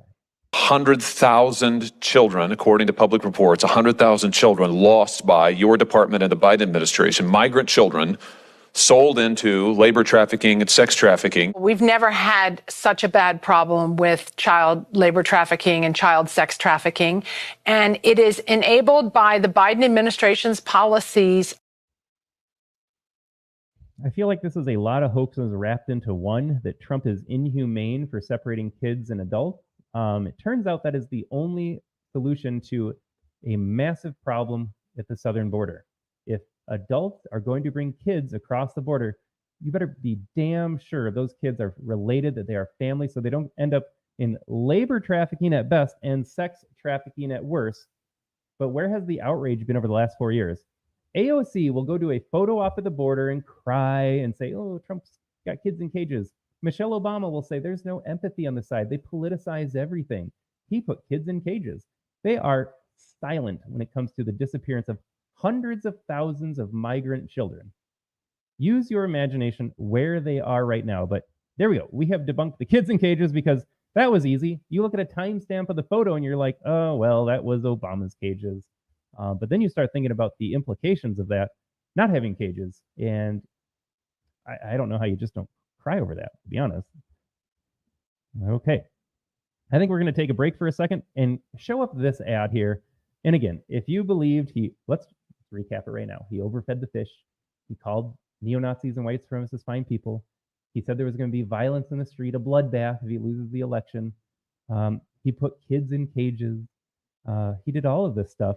100,000 children, according to public reports, 100,000 children lost by your department and the Biden administration, migrant children sold into labor trafficking and sex trafficking. We've never had such a bad problem with child labor trafficking and child sex trafficking, and it is enabled by the Biden administration's policies. I feel like this is a lot of hoaxes wrapped into one, that Trump is inhumane for separating kids and adults. It turns out that is the only solution to a massive problem at the southern border. If adults are going to bring kids across the border, you better be damn sure those kids are related, that they are family, so they don't end up in labor trafficking at best and sex trafficking at worst. But where has the outrage been over the last 4 years? AOC will go do a photo op at the border and cry and say, oh, Trump's got kids in cages. Michelle Obama will say there's no empathy on the side. They politicize everything. He put kids in cages. They are silent when it comes to the disappearance of hundreds of thousands of migrant children. Use your imagination where they are right now. But there we go. We have debunked the kids in cages because that was easy. You look at a timestamp of the photo and you're like, oh, well, that was Obama's cages. But then you start thinking about the implications of that, not having cages. And I don't know how you just don't cry over that, to be honest. Okay. I think we're going to take a break for a second and show up this ad here. And again, if you believed let's recap it right now. He overfed the fish. He called neo-Nazis and white supremacists fine people. He said there was going to be violence in the street, a bloodbath if he loses the election. He put kids in cages. He did all of this stuff.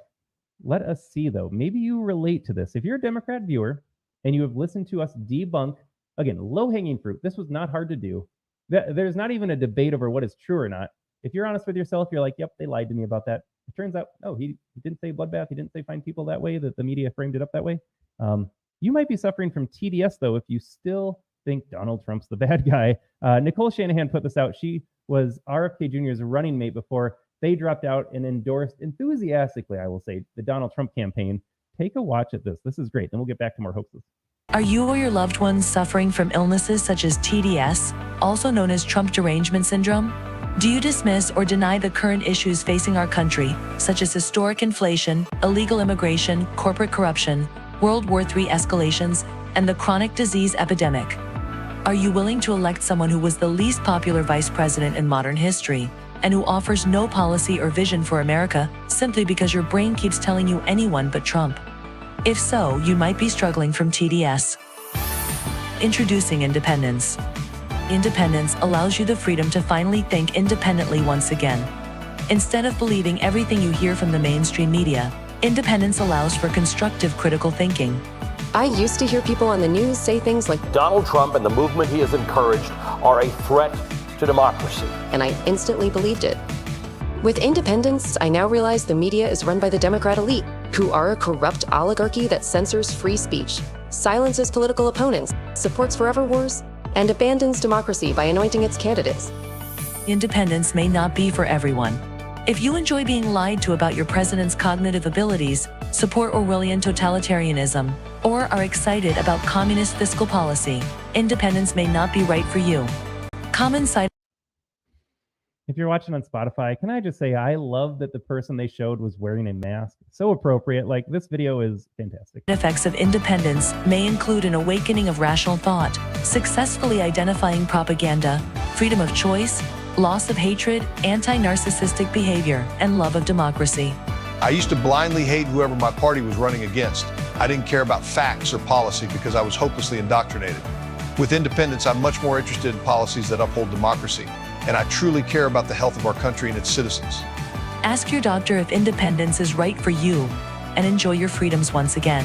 Let us see, though. Maybe you relate to this. If you're a Democrat viewer and you have listened to us debunk, again, low-hanging fruit. This was not hard to do. There's not even a debate over what is true or not. If you're honest with yourself, you're like, yep, they lied to me about that. It turns out, no, he didn't say bloodbath. He didn't say find people that way, that the media framed it up that way. You might be suffering from TDS, though, if you still think Donald Trump's the bad guy. Nicole Shanahan put this out. She was RFK Jr.'s running mate before They dropped out and endorsed enthusiastically, I will say, the Donald Trump campaign. Take a watch at this. This is great. Then we'll get back to more hoaxes. Are you or your loved ones suffering from illnesses such as TDS, also known as Trump derangement syndrome? Do you dismiss or deny the current issues facing our country, such as historic inflation, illegal immigration, corporate corruption, World War III escalations, and the chronic disease epidemic? Are you willing to elect someone who was the least popular vice president in modern history, and who offers no policy or vision for America simply because your brain keeps telling you anyone but Trump? If so, you might be struggling from TDS. Introducing independence. Independence allows you the freedom to finally think independently once again. Instead of believing everything you hear from the mainstream media, independence allows for constructive critical thinking. I used to hear people on the news say things like, Donald Trump and the movement he has encouraged are a threat to democracy. And I instantly believed it. With independence, I now realize the media is run by the Democrat elite, who are a corrupt oligarchy that censors free speech, silences political opponents, supports forever wars, and abandons democracy by anointing its candidates. Independence may not be for everyone. If you enjoy being lied to about your president's cognitive abilities, support Orwellian totalitarianism, or are excited about communist fiscal policy, independence may not be right for you. Common side. If you're watching on Spotify, can I just say I love that the person they showed was wearing a mask. So appropriate. Like, this video is fantastic. Effects of independence may include an awakening of rational thought, successfully identifying propaganda, freedom of choice, loss of hatred, anti-narcissistic behavior, and love of democracy. I used to blindly hate whoever my party was running against. I didn't care about facts or policy because I was hopelessly indoctrinated. With independence, I'm much more interested in policies that uphold democracy, and I truly care about the health of our country and its citizens. Ask your doctor if independence is right for you, and enjoy your freedoms once again.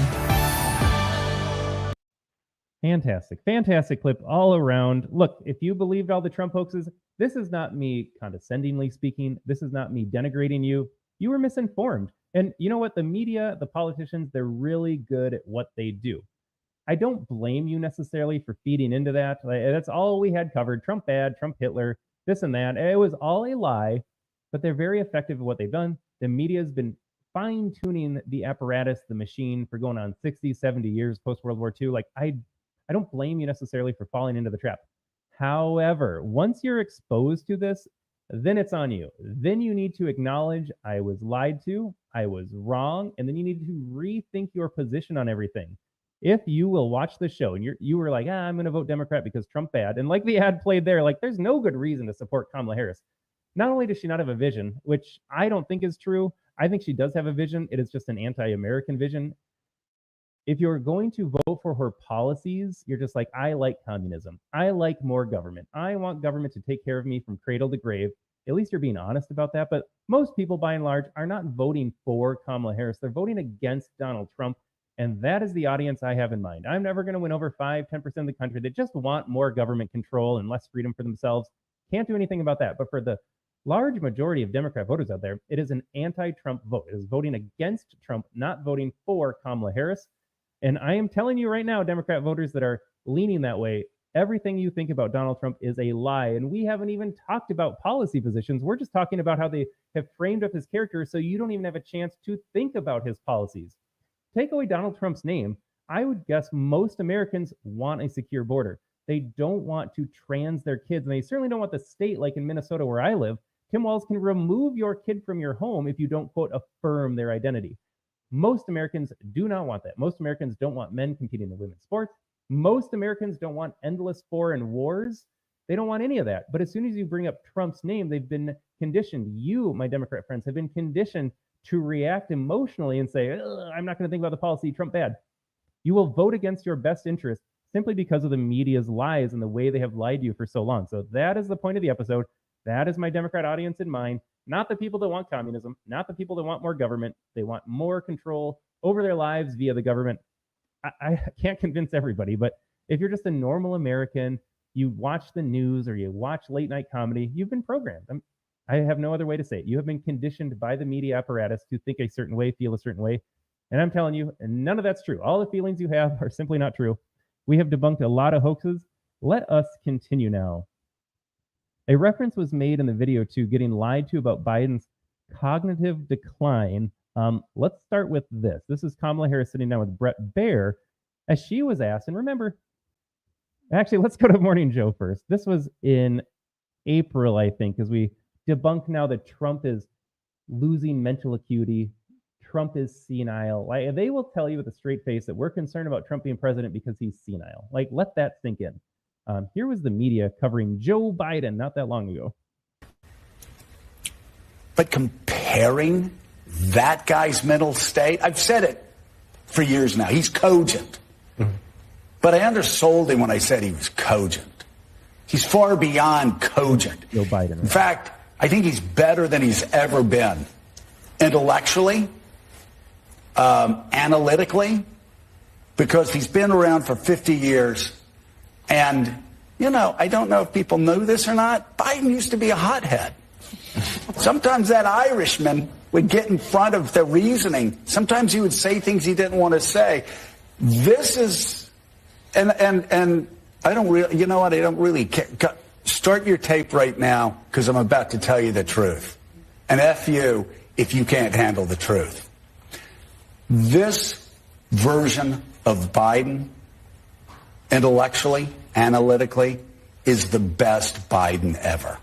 Fantastic. Fantastic clip all around. Look, if you believed all the Trump hoaxes, this is not me condescendingly speaking. This is not me denigrating you. You were misinformed. And you know what? The media, the politicians, they're really good at what they do. I don't blame you necessarily for feeding into that. That's all we had covered. Trump bad, Trump Hitler, this and that. It was all a lie, but they're very effective at what they've done. The media has been fine-tuning the apparatus, the machine, for going on 60, 70 years post-World War II. Like, I don't blame you necessarily for falling into the trap. However, once you're exposed to this, then it's on you. Then you need to acknowledge, I was lied to, I was wrong, and then you need to rethink your position on everything. If you will watch the show and you were like, I'm going to vote Democrat because Trump bad, and like the ad played there, like, there's no good reason to support Kamala Harris. Not only does she not have a vision, which I don't think is true, I think she does have a vision. It is just an anti-American vision. If you're going to vote for her policies, you're just like, I like communism. I like more government. I want government to take care of me from cradle to grave. At least you're being honest about that. But most people, by and large, are not voting for Kamala Harris. They're voting against Donald Trump. And that is the audience I have in mind. I'm never going to win over 5-10% of the country that just want more government control and less freedom for themselves. Can't do anything about that. But for the large majority of Democrat voters out there, it is an anti-Trump vote. It is voting against Trump, not voting for Kamala Harris. And I am telling you right now, Democrat voters that are leaning that way, everything you think about Donald Trump is a lie. And we haven't even talked about policy positions. We're just talking about how they have framed up his character so you don't even have a chance to think about his policies. Take away Donald Trump's name, I would guess most Americans want a secure border. They don't want to trans their kids, and they certainly don't want the state, like in Minnesota where I live. Tim Walz can remove your kid from your home if you don't, quote, affirm their identity. Most Americans do not want that. Most Americans don't want men competing in women's sports. Most Americans don't want endless foreign wars. They don't want any of that. But as soon as you bring up Trump's name, they've been conditioned. You, my Democrat friends, have been conditioned to react emotionally and say, I'm not going to think about the policy, Trump bad. You will vote against your best interest simply because of the media's lies and the way they have lied to you for so long. So that is the point of the episode. That is my Democrat audience in mind. Not the people that want communism, not the people that want more government. They want more control over their lives via the government. I can't convince everybody, but if you're just a normal American, you watch the news or you watch late night comedy, you've been programmed. I have no other way to say it. You have been conditioned by the media apparatus to think a certain way, feel a certain way. And I'm telling you, none of that's true. All the feelings you have are simply not true. We have debunked a lot of hoaxes. Let us continue now. A reference was made in the video to getting lied to about Biden's cognitive decline. Let's start with this. This is Kamala Harris sitting down with Brett Baer as she was asked, and remember, actually, let's go to Morning Joe first. This was in April, I think, as we debunk now that Trump is losing mental acuity. Trump is senile. Like, they will tell you with a straight face that we're concerned about Trump being president because he's senile. Like, let that sink in. Here was the media covering Joe Biden not that long ago. But comparing that guy's mental state, I've said it for years now, he's cogent. Mm-hmm. But I undersold him when I said he was cogent. He's far beyond cogent. Joe Biden. Right? In fact, I think he's better than he's ever been. Intellectually, analytically, because he's been around for 50 years. And, you know, I don't know if people know this or not, Biden used to be a hothead. Sometimes that Irishman would get in front of the reasoning. Sometimes he would say things he didn't want to say. This is, and I don't really, you know what, I don't really care. Start your tape right now, because I'm about to tell you the truth. And F you if you can't handle the truth. This version of Biden, intellectually, analytically, is the best Biden ever.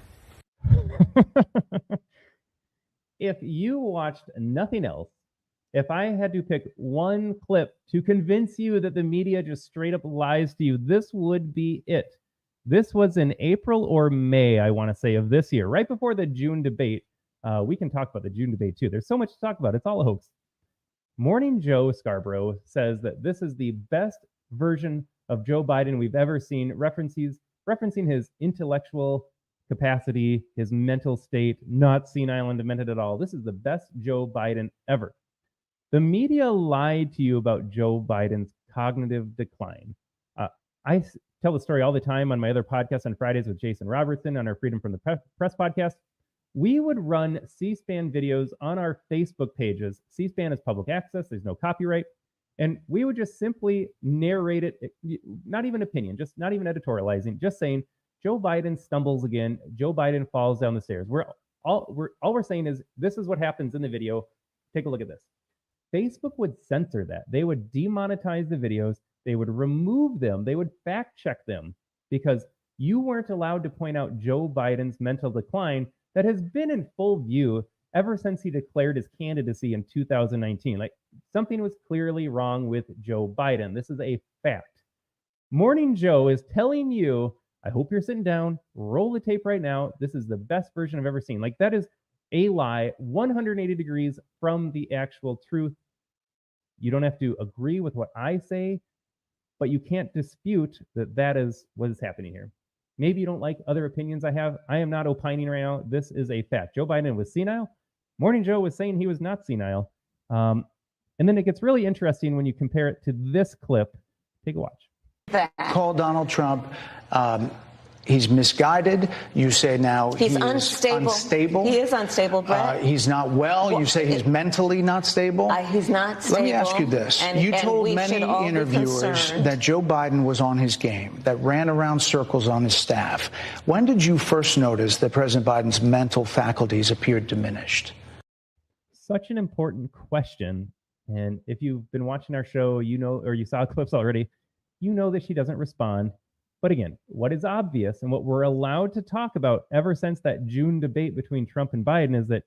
If you watched nothing else, if I had to pick one clip to convince you that the media just straight up lies to you, this would be it. This was in April or May, I want to say, of this year, right before the June debate. We can talk about the June debate too. There's so much to talk about. It's all a hoax. Morning Joe Scarborough says that this is the best version of Joe Biden we've ever seen, referencing his intellectual capacity, his mental state, not senile and demented at all. This is the best Joe Biden ever. The media lied to you about Joe Biden's cognitive decline. I tell the story all the time on my other podcast on Fridays with Jason Robertson on our Freedom from the Press podcast. We would run C-SPAN videos on our Facebook pages. C-SPAN is public access. There's no copyright. And we would just simply narrate it, not even opinion, just not even editorializing, just saying, Joe Biden stumbles again. Joe Biden falls down the stairs. All we're saying is this is what happens in the video. Take a look at this. Facebook would censor that. They would demonetize the videos. They would remove them. They would fact check them because you weren't allowed to point out Joe Biden's mental decline that has been in full view ever since he declared his candidacy in 2019. Like, something was clearly wrong with Joe Biden. This is a fact. Morning Joe is telling you, I hope you're sitting down, roll the tape right now. This is the best version I've ever seen. Like, that is a lie 180 degrees from the actual truth. You don't have to agree with what I say, but you can't dispute that that is what is happening here. Maybe you don't like other opinions I have. I am not opining right now. This is a fact. Joe Biden was senile. Morning Joe was saying he was not senile. And then it gets really interesting when you compare it to this clip. Take a watch. Call Donald Trump. He's misguided. You say now he's unstable. He is unstable, Brett. He's not well. You say he's mentally not stable. He's not stable. Let me ask you this. You told many interviewers that Joe Biden was on his game, that ran around circles on his staff. When did you first notice that President Biden's mental faculties appeared diminished? Such an important question. And if you've been watching our show, you know, or you saw clips already, you know that she doesn't respond. But again, what is obvious and what we're allowed to talk about ever since that June debate between Trump and Biden is that,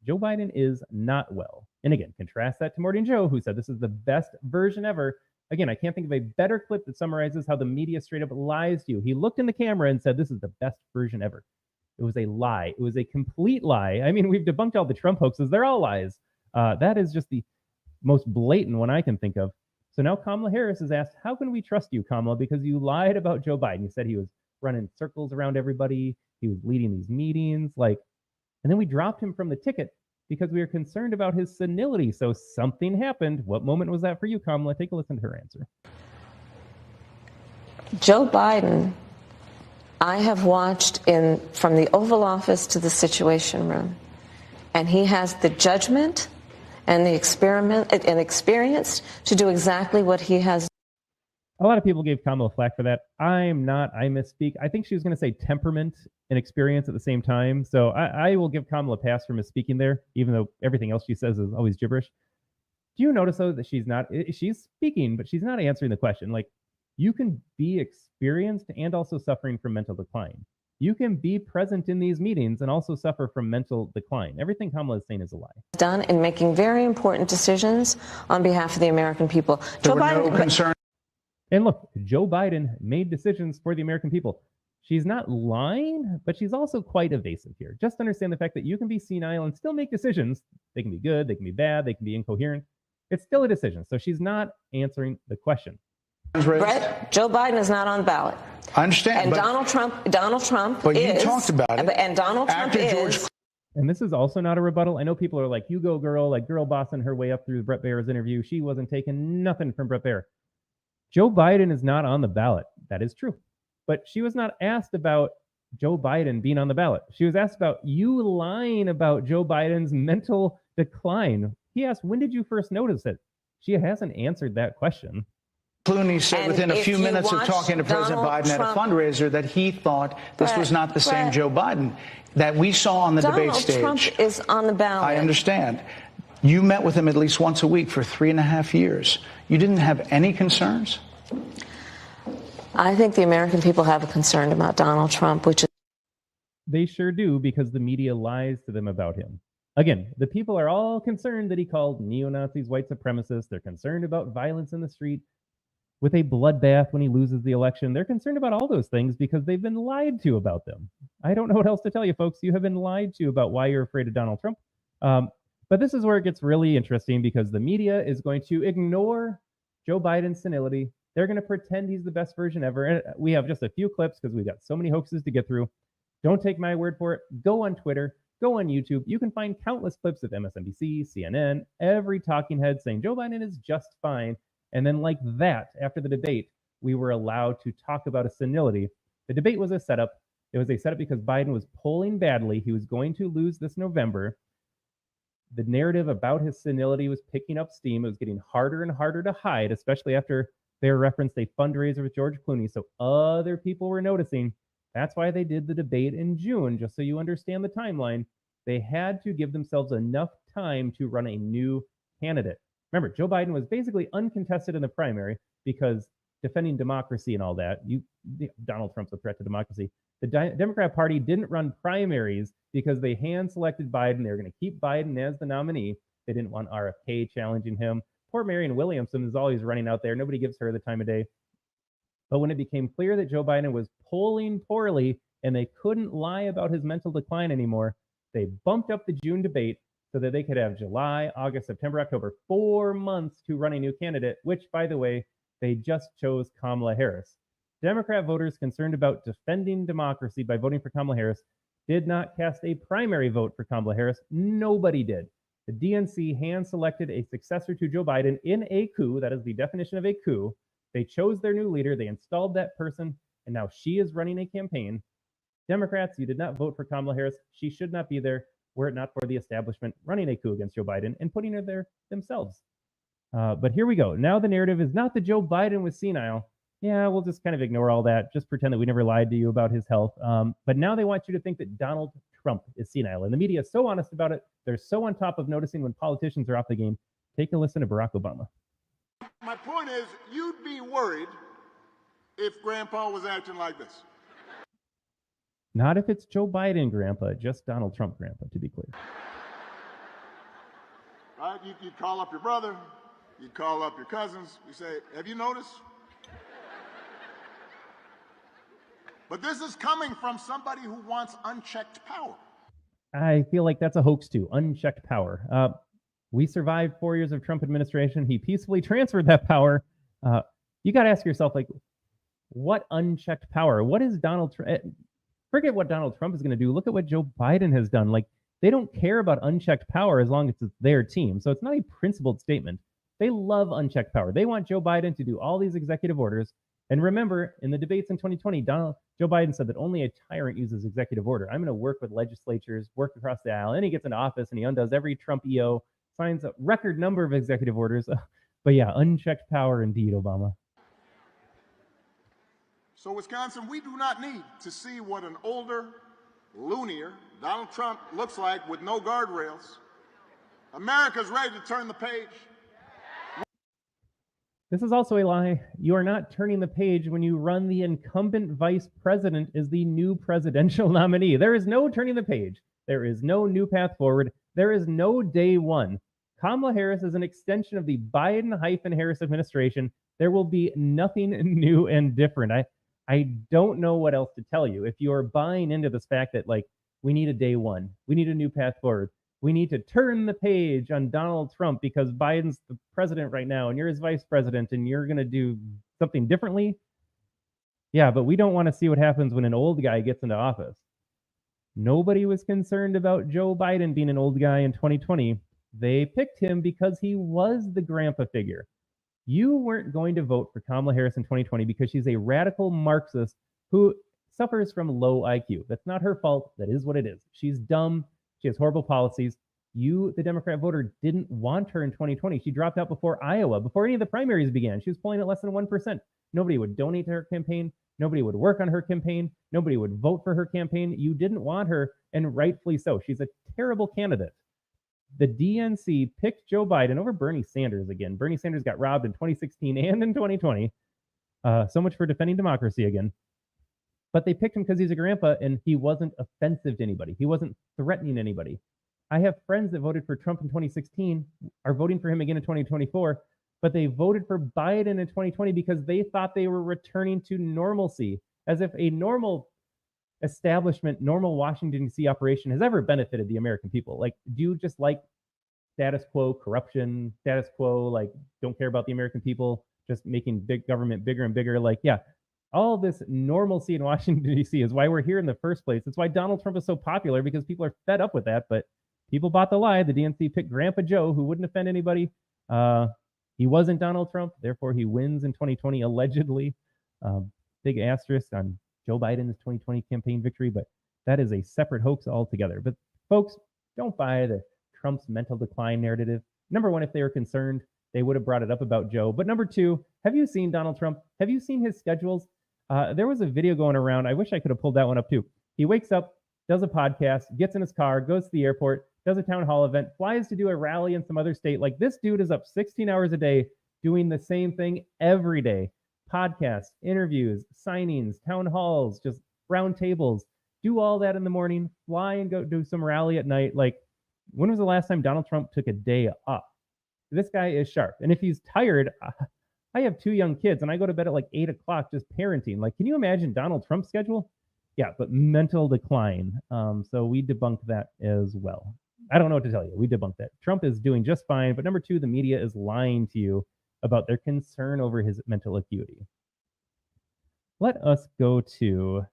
Joe Biden is not well. And again, contrast that to Morning Joe, who said this is the best version ever. Again, I can't think of a better clip that summarizes how the media straight up lies to you. He looked in the camera and said, this is the best version ever. It was a lie. It was a complete lie. I mean, we've debunked all the Trump hoaxes. They're all lies. That is just the most blatant one I can think of. So now Kamala Harris is asked, how can we trust you, Kamala? Because you lied about Joe Biden. You said he was running circles around everybody. He was leading these meetings. And then we dropped him from the ticket because we were concerned about his senility. So something happened. What moment was that for you, Kamala? Take a listen to her answer. Joe Biden, I have watched from the Oval Office to the Situation Room, and he has the judgment and the experience to do exactly what he has. A lot of people gave Kamala flack for that. I'm not. I misspeak. I think she was going to say temperament and experience at the same time. So I will give Kamala a pass for misspeaking there, even though everything else she says is always gibberish. Do you notice, though, that she's speaking, but she's not answering the question? Like, you can be experienced and also suffering from mental decline. You can be present in these meetings and also suffer from mental decline. Everything Kamala is saying is a lie. Done in making very important decisions on behalf of the American people. There were no concerns. And look, Joe Biden made decisions for the American people. She's not lying, but she's also quite evasive here. Just understand the fact that you can be senile and still make decisions. They can be good, they can be bad, they can be incoherent. It's still a decision. So she's not answering the question. Brett, Joe Biden is not on the ballot. I understand. And Donald Trump but is. You talked about it. And Donald Trump is. And this is also not a rebuttal. I know people are like, you go girl, like girl bossing her way up through Brett Baer's interview. She wasn't taking nothing from Brett Baer. Joe Biden is not on the ballot. That is true. But she was not asked about Joe Biden being on the ballot. She was asked about you lying about Joe Biden's mental decline. He asked, when did you first notice it? She hasn't answered that question. Clooney said within a few minutes of talking to President Biden at a fundraiser that he thought this was not the same Joe Biden that we saw on the debate stage. Donald Trump is on the ballot. I understand. You met with him at least once a week for 3.5 years. You didn't have any concerns? I think the American people have a concern about Donald Trump, which is. They sure do, because the media lies to them about him. Again, the people are all concerned that he called neo-Nazis white supremacists. They're concerned about violence in the street with a bloodbath when he loses the election. They're concerned about all those things because they've been lied to about them. I don't know what else to tell you, folks. You have been lied to about why you're afraid of Donald Trump. But this is where it gets really interesting, because the media is going to ignore Joe Biden's senility. They're going to pretend he's the best version ever. And we have just a few clips because we've got so many hoaxes to get through. Don't take my word for it. Go on Twitter. Go on YouTube. You can find countless clips of MSNBC, CNN, every talking head saying Joe Biden is just fine. And then like that, after the debate, we were allowed to talk about a senility. The debate was a setup. It was a setup because Biden was polling badly. He was going to lose this November. The narrative about his senility was picking up steam. It was getting harder and harder to hide, especially after they referenced a fundraiser with George Clooney. So other people were noticing. That's why they did the debate in June, just so you understand the timeline. They had to give themselves enough time to run a new candidate. Remember, Joe Biden was basically uncontested in the primary because defending democracy and all that, Donald Trump's a threat to democracy. The Democrat Party didn't run primaries because they hand-selected Biden. They were going to keep Biden as the nominee. They didn't want RFK challenging him. Poor Marianne Williamson is always running out there. Nobody gives her the time of day. But when it became clear that Joe Biden was polling poorly and they couldn't lie about his mental decline anymore, they bumped up the June debate so that they could have July, August, September, October, 4 months to run a new candidate, which, by the way, they just chose Kamala Harris. Democrat voters concerned about defending democracy by voting for Kamala Harris did not cast a primary vote for Kamala Harris. Nobody did. The DNC hand-selected a successor to Joe Biden in a coup. That is the definition of a coup. They chose their new leader. They installed that person, and now she is running a campaign. Democrats, you did not vote for Kamala Harris. She should not be there were it not for the establishment running a coup against Joe Biden and putting her there themselves. But here we go. Now the narrative is not that Joe Biden was senile. Yeah, we'll just kind of ignore all that. Just pretend that we never lied to you about his health. But now they want you to think that Donald Trump is senile. And the media is so honest about it. They're so on top of noticing when politicians are off the game. Take a listen to Barack Obama. My point is, you'd be worried if Grandpa was acting like this. Not if it's Joe Biden, Grandpa, just Donald Trump, Grandpa, to be clear. Right? You'd call up your brother. You'd call up your cousins. You say, have you noticed? But this is coming from somebody who wants unchecked power. I feel like that's a hoax too, unchecked power. We survived 4 years of Trump administration. He peacefully transferred that power. You got to ask yourself, like, what unchecked power? What is Donald Trump? Forget what Donald Trump is going to do. Look at what Joe Biden has done. Like, they don't care about unchecked power as long as it's their team. So it's not a principled statement. They love unchecked power. They want Joe Biden to do all these executive orders. And remember, in the debates in 2020, Joe Biden said that only a tyrant uses executive order. I'm going to work with legislatures, work across the aisle. And he gets into office and he undoes every Trump EO, signs a record number of executive orders. But yeah, unchecked power indeed, Obama. So, Wisconsin, we do not need to see what an older, loonier Donald Trump looks like with no guardrails. America's ready to turn the page. This is also a lie. You are not turning the page when you run the incumbent vice president as the new presidential nominee. There is no turning the page. There is no new path forward. There is no day one. Kamala Harris is an extension of the Biden-Harris administration. There will be nothing new and different. I don't know what else to tell you. If you're buying into this fact that, like, we need a day one, we need a new path forward, we need to turn the page on Donald Trump because Biden's the president right now and you're his vice president and you're going to do something differently. Yeah, but we don't want to see what happens when an old guy gets into office. Nobody was concerned about Joe Biden being an old guy in 2020. They picked him because he was the grandpa figure. You weren't going to vote for Kamala Harris in 2020 because she's a radical Marxist who suffers from low IQ. That's not her fault. That is what it is. She's dumb. She has horrible policies. You, the Democrat voter, didn't want her in 2020. She dropped out before Iowa, before any of the primaries began. She was polling at less than 1%. Nobody would donate to her campaign. Nobody would work on her campaign. Nobody would vote for her campaign. You didn't want her, and rightfully so. She's a terrible candidate. The DNC picked Joe Biden over Bernie Sanders again. Bernie Sanders got robbed in 2016 and in 2020. So much for defending democracy again. But they picked him because he's a grandpa and he wasn't offensive to anybody. He wasn't threatening anybody. I have friends that voted for Trump in 2016, are voting for him again in 2024, but they voted for Biden in 2020 because they thought they were returning to normalcy, as if a normal establishment, normal Washington, D.C. operation has ever benefited the American people. Like, do you just like status quo corruption, status quo, like, don't care about the American people, just making big government bigger and bigger? Like, yeah, all this normalcy in Washington, D.C. is why we're here in the first place. It's why Donald Trump is so popular, because people are fed up with that. But people bought the lie. The DNC picked Grandpa Joe, who wouldn't offend anybody. He wasn't Donald Trump. Therefore, he wins in 2020, allegedly. Big asterisk on Joe Biden's 2020 campaign victory, but that is a separate hoax altogether. But folks, don't buy the Trump's mental decline narrative. Number one, if they were concerned, they would have brought it up about Joe. But number two, have you seen Donald Trump? Have you seen his schedules? There was a video going around. I wish I could have pulled that one up too. He wakes up, does a podcast, gets in his car, goes to the airport, does a town hall event, flies to do a rally in some other state. Like, this dude is up 16 hours a day doing the same thing every day. Podcasts, interviews, signings, town halls, just round tables. Do all that in the morning, fly and go do some rally at night. Like, when was the last time Donald Trump took a day off? This guy is sharp. And if he's tired, I have 2 young kids and I go to bed at like 8 o'clock just parenting. Like, can you imagine Donald Trump's schedule? Yeah, but mental decline. So we debunked that as well. I don't know what to tell you. We debunked that. Trump is doing just fine. But number two, the media is lying to you about their concern over his mental acuity. Let us go to,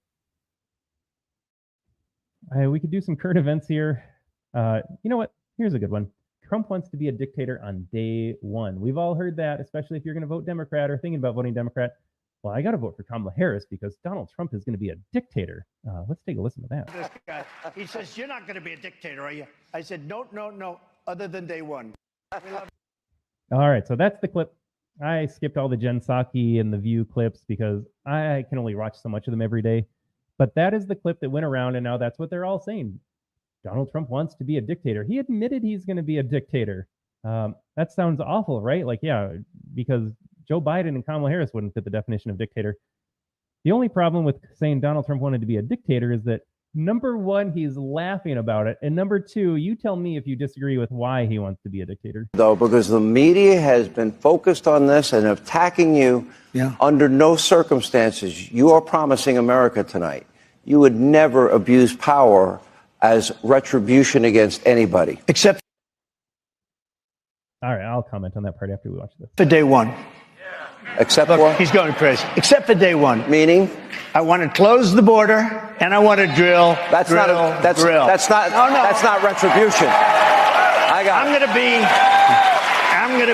we could do some current events here. You know what? Here's a good one. Trump wants to be a dictator on day one. We've all heard that, especially if you're going to vote Democrat or thinking about voting Democrat. Well, I got to vote for Kamala Harris because Donald Trump is going to be a dictator. Let's take a listen to that. This guy, he says, "You're not going to be a dictator, are you?" I said, no, other than day one. All right, so that's the clip. I skipped all the Jen Psaki and the View clips because I can only watch so much of them every day. But that is the clip that went around, and now that's what they're all saying. Donald Trump wants to be a dictator. He admitted he's going to be a dictator. That sounds awful, right? Like, yeah, because Joe Biden and Kamala Harris wouldn't fit the definition of dictator. The only problem with saying Donald Trump wanted to be a dictator is that, number one, he's laughing about it. And number two, you tell me if you disagree with why he wants to be a dictator. Though, because the media has been focused on this and attacking you under no circumstances. You are promising America tonight you would never abuse power as retribution against anybody. Except. All right, I'll comment on that part after we watch this. For day one. Except Look, what? he's going crazy. Except for day one. Meaning? I want to close the border and I want to drill. That's drill, not. That's drill. That's not. No. That's not retribution. I'm going to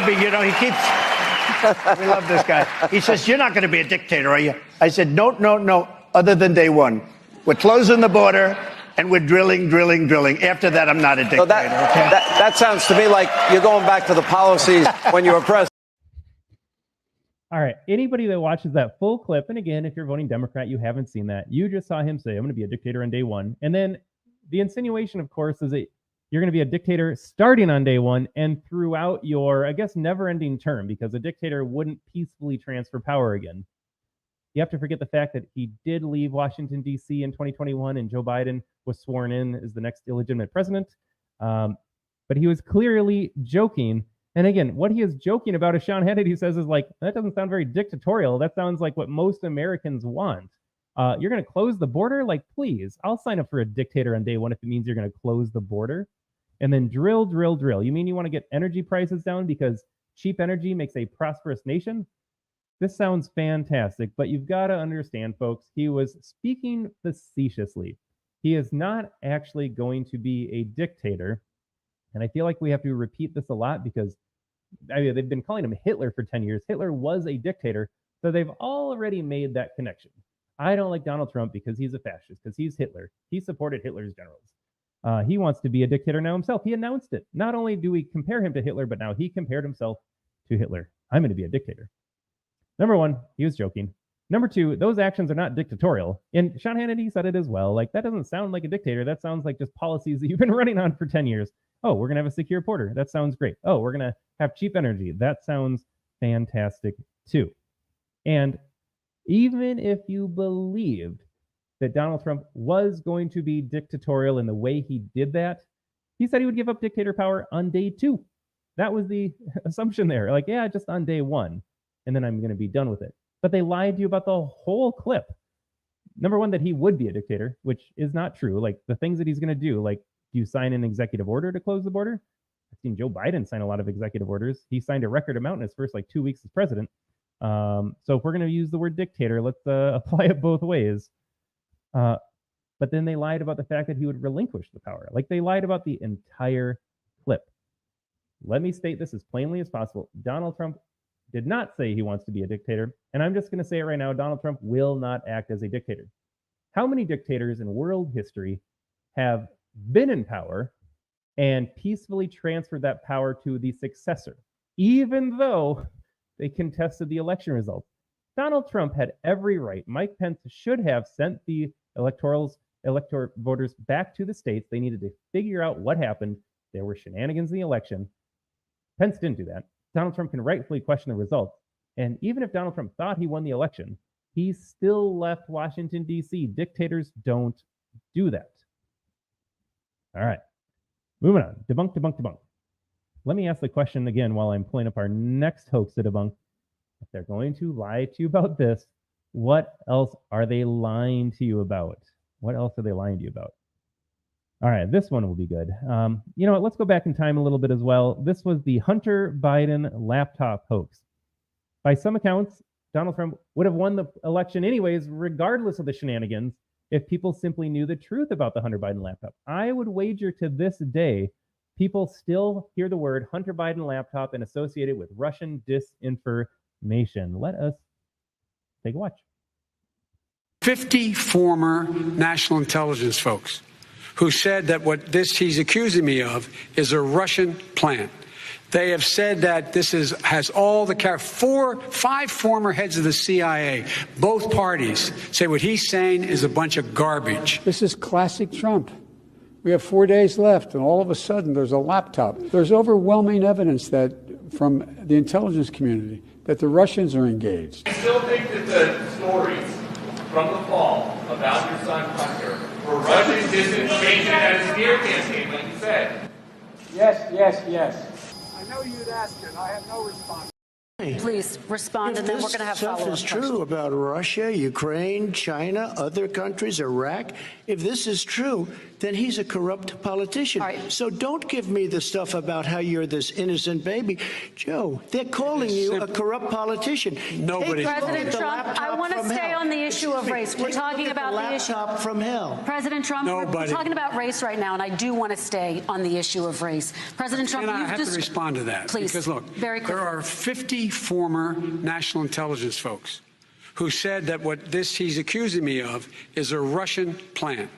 be. You know, he keeps. We love this guy. He says, "You're not going to be a dictator, are you?" I said, no. Other than day one, we're closing the border. And we're drilling. After that, I'm not a dictator. So that sounds to me like you're going back to the policies when you were president. All right. Anybody that watches that full clip, and again, if you're voting Democrat, you haven't seen that. You just saw him say, I'm going to be a dictator on day one. And then the insinuation, of course, is that you're going to be a dictator starting on day one and throughout your, I guess, never-ending term, because a dictator wouldn't peacefully transfer power again. You have to forget the fact that he did leave Washington, D.C. in 2021, and Joe Biden was sworn in as the next illegitimate president. But he was clearly joking. And again, what he is joking about, as Sean Hannity says, is like, that doesn't sound very dictatorial. That sounds like what most Americans want. You're going to close the border? Like, please, I'll sign up for a dictator on day one if it means you're going to close the border. And then drill, drill, drill. You mean you want to get energy prices down because cheap energy makes a prosperous nation? This sounds fantastic, but you've got to understand, folks, he was speaking facetiously. He is not actually going to be a dictator. And I feel like we have to repeat this a lot because they've been calling him Hitler for 10 years. Hitler was a dictator, so they've already made that connection. I don't like Donald Trump because he's a fascist, because he's Hitler. He supported Hitler's generals. He wants to be a dictator now himself. He announced it. Not only do we compare him to Hitler, but now he compared himself to Hitler. I'm going to be a dictator. Number one, he was joking. Number two, those actions are not dictatorial. And Sean Hannity said it as well. Like, that doesn't sound like a dictator. That sounds like just policies that you've been running on for 10 years. Oh, we're going to have a secure border. That sounds great. Oh, we're going to have cheap energy. That sounds fantastic too. And even if you believed that Donald Trump was going to be dictatorial in the way he did that, he said he would give up dictator power on day two. That was the assumption there. Like, yeah, just on day one, and then I'm going to be done with it. But they lied to you about the whole clip. Number one, that he would be a dictator, which is not true. Like, the things that he's going to do, like, do you sign an executive order to close the border? I've seen Joe Biden sign a lot of executive orders. He signed a record amount in his first 2 weeks as president. So if we're going to use the word dictator, let's apply it both ways. But then they lied about the fact that he would relinquish the power. Like, they lied about the entire clip. Let me state this as plainly as possible. Donald Trump did not say he wants to be a dictator. And I'm just going to say it right now. Donald Trump will not act as a dictator. How many dictators in world history have been in power and peacefully transferred that power to the successor, even though they contested the election results? Donald Trump had every right. Mike Pence should have sent the elector voters back to the states. They needed to figure out what happened. There were shenanigans in the election. Pence didn't do that. Donald Trump can rightfully question the results. And even if Donald Trump thought he won the election, he still left Washington, D.C. Dictators don't do that. All right, moving on. Debunk, debunk, debunk. Let me ask the question again while I'm pulling up our next hoax to debunk. If they're going to lie to you about this, what else are they lying to you about? What else are they lying to you about? All right, this one will be good. You know what? Let's go back in time a little bit as well. This was the Hunter Biden laptop hoax. By some accounts, Donald Trump would have won the election anyways, regardless of the shenanigans, if people simply knew the truth about the Hunter Biden laptop. I would wager to this day, people still hear the word Hunter Biden laptop and associate it with Russian disinformation. Let us take a watch. 50 former national intelligence folks who said that what he's accusing me of is a Russian plant. They have said that this has all the 5 former heads of the CIA, both parties, say what he's saying is a bunch of garbage. This is classic Trump. We have 4 days left, and all of a sudden there's a laptop. There's overwhelming evidence that from the intelligence community that the Russians are engaged. I still think that the stories from the fall about your son Hunter were Russian disinformation and a smear campaign, like you said. Yes. I know you'd ask it. I have no response. Please respond, and then we're going to have follow-up questions. If this stuff is true about Russia, Ukraine, China, other countries, Iraq, if this is true, then he's a corrupt politician. Right. So don't give me the stuff about how you're this innocent baby. Joe, they're calling you a corrupt politician. Nobody. President Trump, I want to stay on the issue of race. We're talking about the issue. From hell. President Trump, we're talking about race right now, and I do want to stay on the issue of race. President Trump, I have to respond to that. Please, because look, very quickly. There are 50 former national intelligence folks who said that what he's accusing me of is a Russian plant.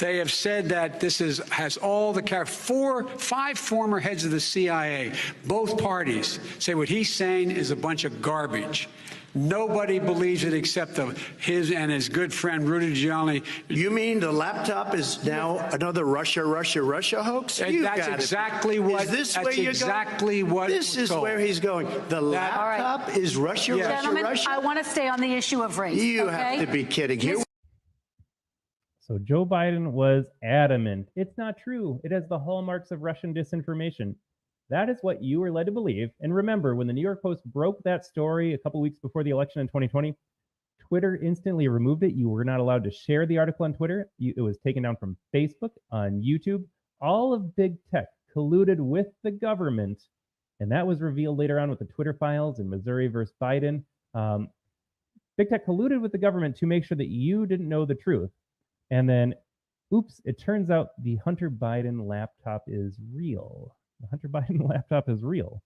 They have said that has all the 5 former heads of the CIA, both parties, say what he's saying is a bunch of garbage. Nobody believes it except his and his good friend Rudy Giuliani. You mean the laptop is now another Russia hoax? That's exactly what. Is this that's where you're exactly going? what. This is where he's going. The laptop is Russia, Gentlemen, Russia. I want to stay on the issue of race. You okay? have to be kidding. Here. So Joe Biden was adamant. It's not true. It has the hallmarks of Russian disinformation. That is what you were led to believe. And remember, when the New York Post broke that story a couple weeks before the election in 2020, Twitter instantly removed it. You were not allowed to share the article on Twitter. It was taken down from Facebook, on YouTube. All of big tech colluded with the government. And that was revealed later on with the Twitter files in Missouri versus Biden. Big tech colluded with the government to make sure that you didn't know the truth. And then, oops, it turns out the Hunter Biden laptop is real. The Hunter Biden laptop is real.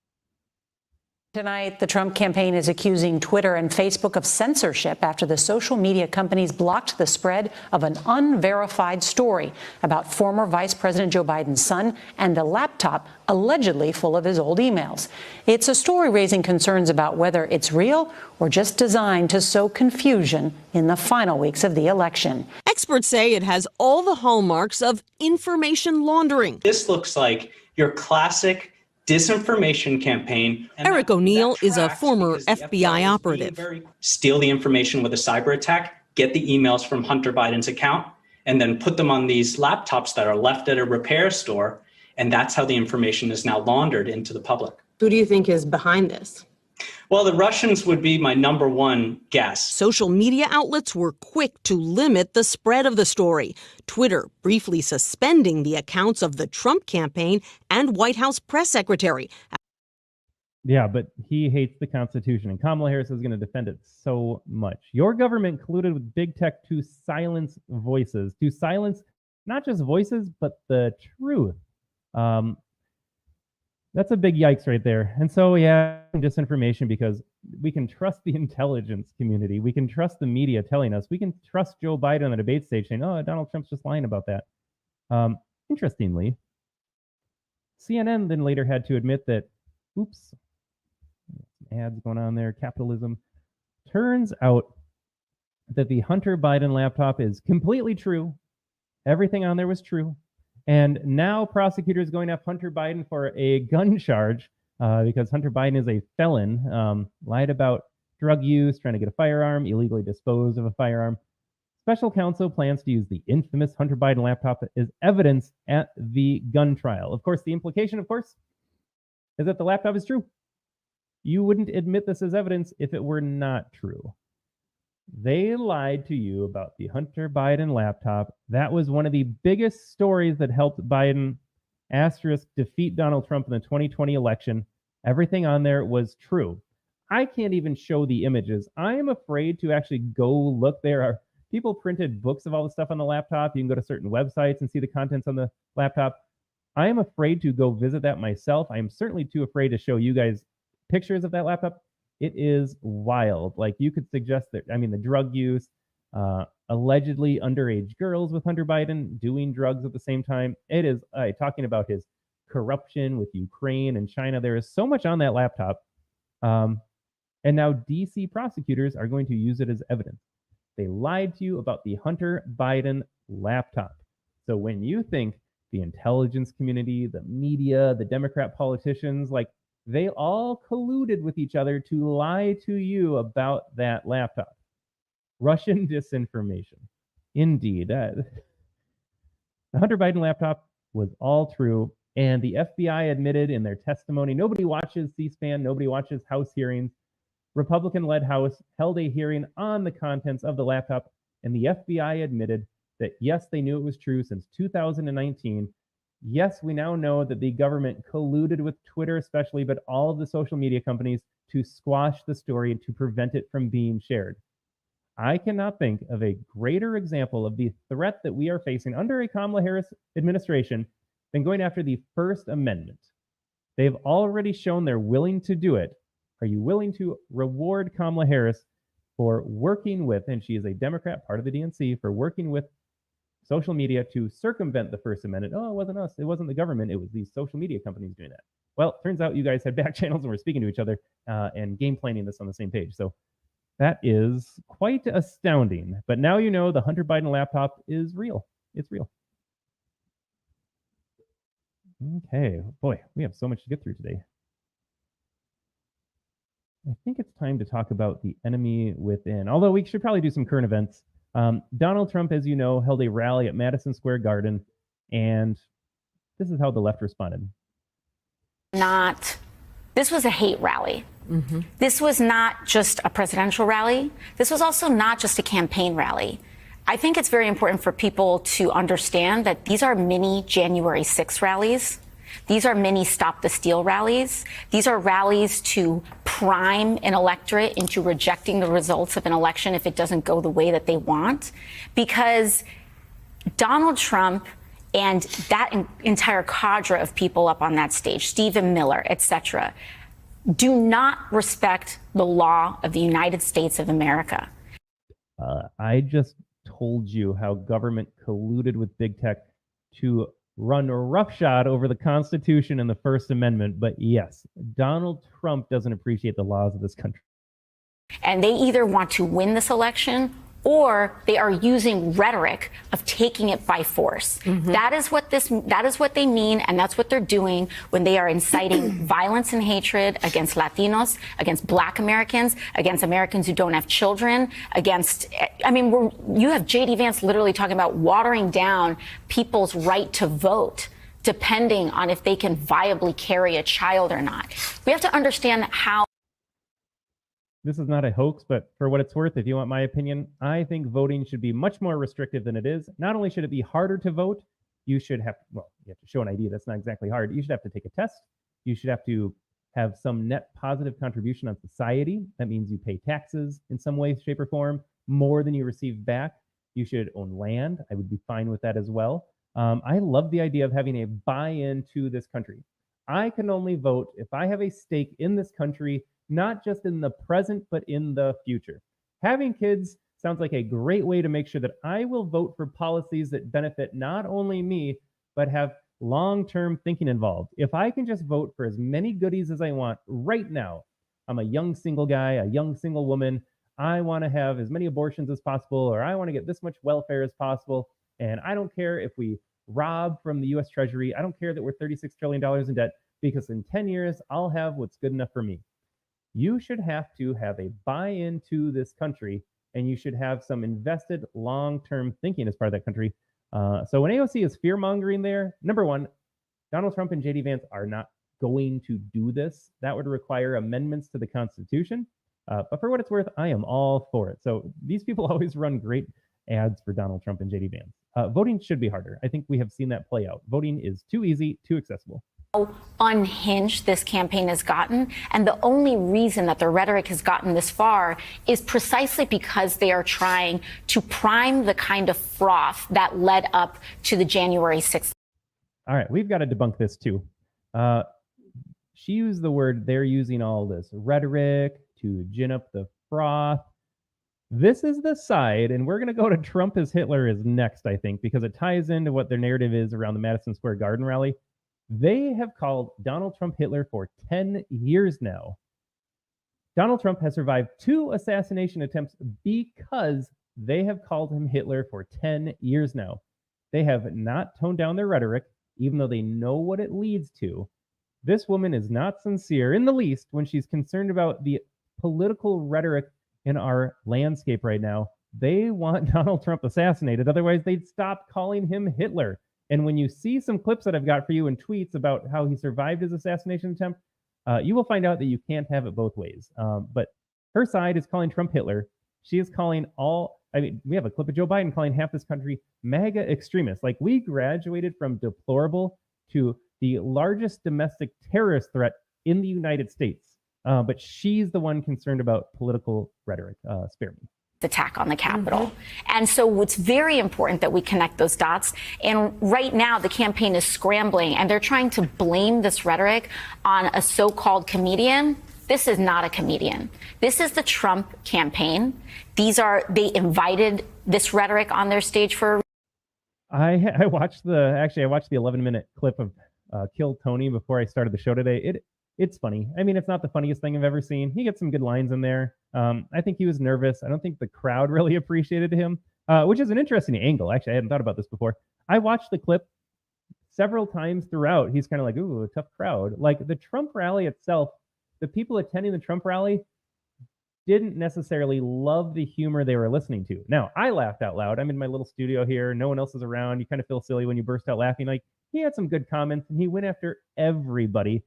Tonight, the Trump campaign is accusing Twitter and Facebook of censorship after the social media companies blocked the spread of an unverified story about former Vice President Joe Biden's son and a laptop allegedly full of his old emails. It's a story raising concerns about whether it's real or just designed to sow confusion in the final weeks of the election. Experts say it has all the hallmarks of information laundering. This looks like your classic disinformation campaign. Eric O'Neill is a former FBI operative. Steal the information with a cyber attack, get the emails from Hunter Biden's account, and then put them on these laptops that are left at a repair store. And that's how the information is now laundered into the public. Who do you think is behind this? Well, the Russians would be my number one guess. Social media outlets were quick to limit the spread of the story. Twitter briefly suspending the accounts of the Trump campaign and White House press secretary. Yeah, but he hates the Constitution, and Kamala Harris is going to defend it so much. Your government colluded with big tech to silence voices, to silence not just voices, but the truth. That's a big yikes right there. And so, yeah, disinformation, because we can trust the intelligence community. We can trust the media telling us. We can trust Joe Biden on the debate stage saying, oh, Donald Trump's just lying about that. Interestingly, CNN then later had to admit that, oops, some ads going on there, capitalism. Turns out that the Hunter Biden laptop is completely true. Everything on there was true. And now prosecutors going after Hunter Biden for a gun charge because Hunter Biden is a felon, lied about drug use, trying to get a firearm, illegally disposed of a firearm. Special counsel plans to use the infamous Hunter Biden laptop as evidence at the gun trial. Of course, the implication, of course, is that the laptop is true. You wouldn't admit this as evidence if it were not true. They lied to you about the Hunter Biden laptop. That was one of the biggest stories that helped Biden * defeat Donald Trump in the 2020 election. Everything on there was true. I can't even show the images. I am afraid to actually go look. There are people printed books of all the stuff on the laptop. You can go to certain websites and see the contents on the laptop. I am afraid to go visit that myself. I am certainly too afraid to show you guys pictures of that laptop. It is wild. Like, you could suggest that, I mean, the drug use, allegedly underage girls with Hunter Biden doing drugs at the same time. It is talking about his corruption with Ukraine and China. There is so much on that laptop. And now DC prosecutors are going to use it as evidence. They lied to you about the Hunter Biden laptop. So when you think the intelligence community, the media, the Democrat politicians, like, they all colluded with each other to lie to you about that laptop. Russian disinformation. Indeed. The Hunter Biden laptop was all true, and the FBI admitted in their testimony. Nobody watches C-SPAN. Nobody watches House hearings. Republican-led House held a hearing on the contents of the laptop, and the FBI admitted that, yes, they knew it was true since 2019. Yes, we now know that the government colluded with Twitter especially, but all of the social media companies to squash the story and to prevent it from being shared. I cannot think of a greater example of the threat that we are facing under a Kamala Harris administration than going after the First Amendment. They've already shown they're willing to do it. Are you willing to reward Kamala Harris for working with, and she is a Democrat, part of the DNC, for working with social media to circumvent the First Amendment. Oh, it wasn't us. It wasn't the government. It was these social media companies doing that. Well, turns out you guys had back channels and were speaking to each other and game planning this on the same page. So that is quite astounding. But now you know the Hunter Biden laptop is real. It's real. Okay. Boy, we have so much to get through today. I think it's time to talk about the enemy within, although we should probably do some current events. Donald Trump, as you know, held a rally at Madison Square Garden, and this is how the left responded. This was a hate rally. This was not just a presidential rally. This was also not just a campaign rally. I think it's very important for people to understand that these are mini January 6th rallies. These are mini Stop the Steal rallies. These are rallies to prime an electorate into rejecting the results of an election if it doesn't go the way that they want. Because Donald Trump and that entire cadre of people up on that stage, Stephen Miller, et cetera, do not respect the law of the United States of America. I just told you how government colluded with big tech to run roughshod over the Constitution and the First Amendment. But yes, Donald Trump doesn't appreciate the laws of this country. And they either want to win this election or they are using rhetoric of taking it by force. That is what they mean, and that's what they're doing when they are inciting violence and hatred against Latinos, against Black Americans, against Americans who don't have children, against, you have J.D. Vance literally talking about watering down people's right to vote depending on if they can viably carry a child or not. We have to understand how. This is not a hoax, but for what it's worth, if you want my opinion, I think voting should be much more restrictive than it is. Not only should it be harder to vote, you should have, well, you have to show an ID. That's not exactly hard. You should have to take a test. You should have to have some net positive contribution on society. That means you pay taxes in some way, shape, or form, more than you receive back. You should own land. I would be fine with that as well. I love the idea of having a buy-in to this country. I can only vote if I have a stake in this country, not just in the present, but in the future. Having kids sounds like a great way to make sure that I will vote for policies that benefit not only me, but have long-term thinking involved. If I can just vote for as many goodies as I want right now, I'm a young single guy, a young single woman, I want to have as many abortions as possible, or I want to get this much welfare as possible, and I don't care if we rob from the US Treasury, I don't care that we're $36 trillion in debt, because in 10 years, I'll have what's good enough for me. You should have to have a buy-in to this country, and you should have some invested long-term thinking as part of that country. So when AOC is fear-mongering there, number one, Donald Trump and J.D. Vance are not going to do this. That would require amendments to the Constitution. But for what it's worth, I am all for it. So these people always run great ads for Donald Trump and J.D. Vance. Voting should be harder. I think we have seen that play out. Voting is too easy, too accessible. Unhinged this campaign has gotten, and the only reason that the rhetoric has gotten this far is precisely because they are trying to prime the kind of froth that led up to the January 6th. All right, we've got to debunk this too. She used the word, they're using all this rhetoric to gin up the froth. This is the side, and we're going to go to Trump as Hitler is next, I think, because it ties into what their narrative is around the Madison Square Garden rally. They have called Donald Trump Hitler for 10 years now. Donald Trump has survived 2 assassination attempts because they have called him Hitler for 10 years now. They have not toned down their rhetoric, even though they know what it leads to. This woman is not sincere in the least when she's concerned about the political rhetoric in our landscape right now. They want Donald Trump assassinated. Otherwise, they'd stop calling him Hitler. And when you see some clips that I've got for you in tweets about how he survived his assassination attempt, you will find out that you can't have it both ways. But her side is calling Trump Hitler. She is calling we have a clip of Joe Biden calling half this country MAGA extremists. Like, we graduated from deplorable to the largest domestic terrorist threat in the United States. But she's the one concerned about political rhetoric. Spare me. Attack on the Capitol. And so it's very important that we connect those dots. And right now, the campaign is scrambling, and they're trying to blame this rhetoric on a so-called comedian. This is not a comedian. This is the Trump campaign. They invited this rhetoric on their stage for I watched the 11-minute clip of Kill Tony before I started the show today. It's funny. I mean, it's not the funniest thing I've ever seen. He gets some good lines in there. I think he was nervous. I don't think the crowd really appreciated him, which is an interesting angle. Actually, I hadn't thought about this before. I watched the clip several times throughout. He's kind of like, ooh, a tough crowd. Like the Trump rally itself, the people attending the Trump rally didn't necessarily love the humor they were listening to. Now, I laughed out loud. I'm in my little studio here. No one else is around. You kind of feel silly when you burst out laughing. Like, he had some good comments and he went after everybody.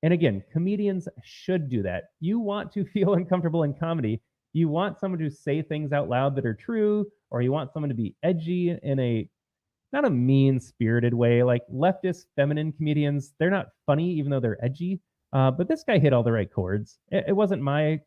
And again, comedians should do that. You want to feel uncomfortable in comedy. You want someone to say things out loud that are true, or you want someone to be edgy in a not a mean-spirited way. Like leftist feminine comedians, they're not funny even though they're edgy. But this guy hit all the right chords. It wasn't my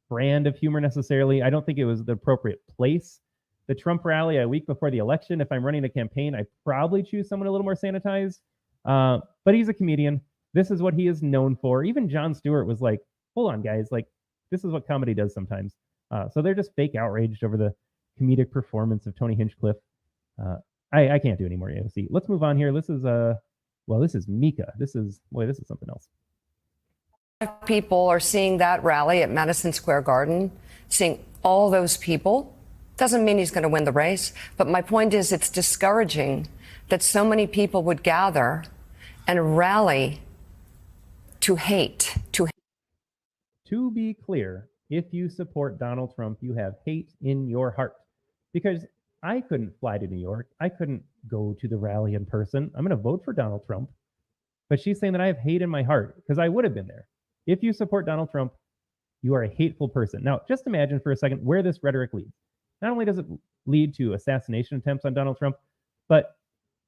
brand of humor necessarily. I don't think it was the appropriate place. The Trump rally a week before the election, if I'm running a campaign, I probably choose someone a little more sanitized. But he's a comedian. This is what he is known for. Even Jon Stewart was like, hold on, guys. Like, this is what comedy does sometimes. So they're just fake outraged over the comedic performance of Tony Hinchcliffe. I can't do any more AOC. Let's move on here. This is Mika. This is something else. People are seeing that rally at Madison Square Garden, seeing all those people. Doesn't mean he's going to win the race. But my point is, it's discouraging that so many people would gather and rally to hate. To be clear, if you support Donald Trump, you have hate in your heart. Because I couldn't fly to New York. I couldn't go to the rally in person. I'm going to vote for Donald Trump. But she's saying that I have hate in my heart because I would have been there. If you support Donald Trump, you are a hateful person. Now, just imagine for a second where this rhetoric leads. Not only does it lead to assassination attempts on Donald Trump, but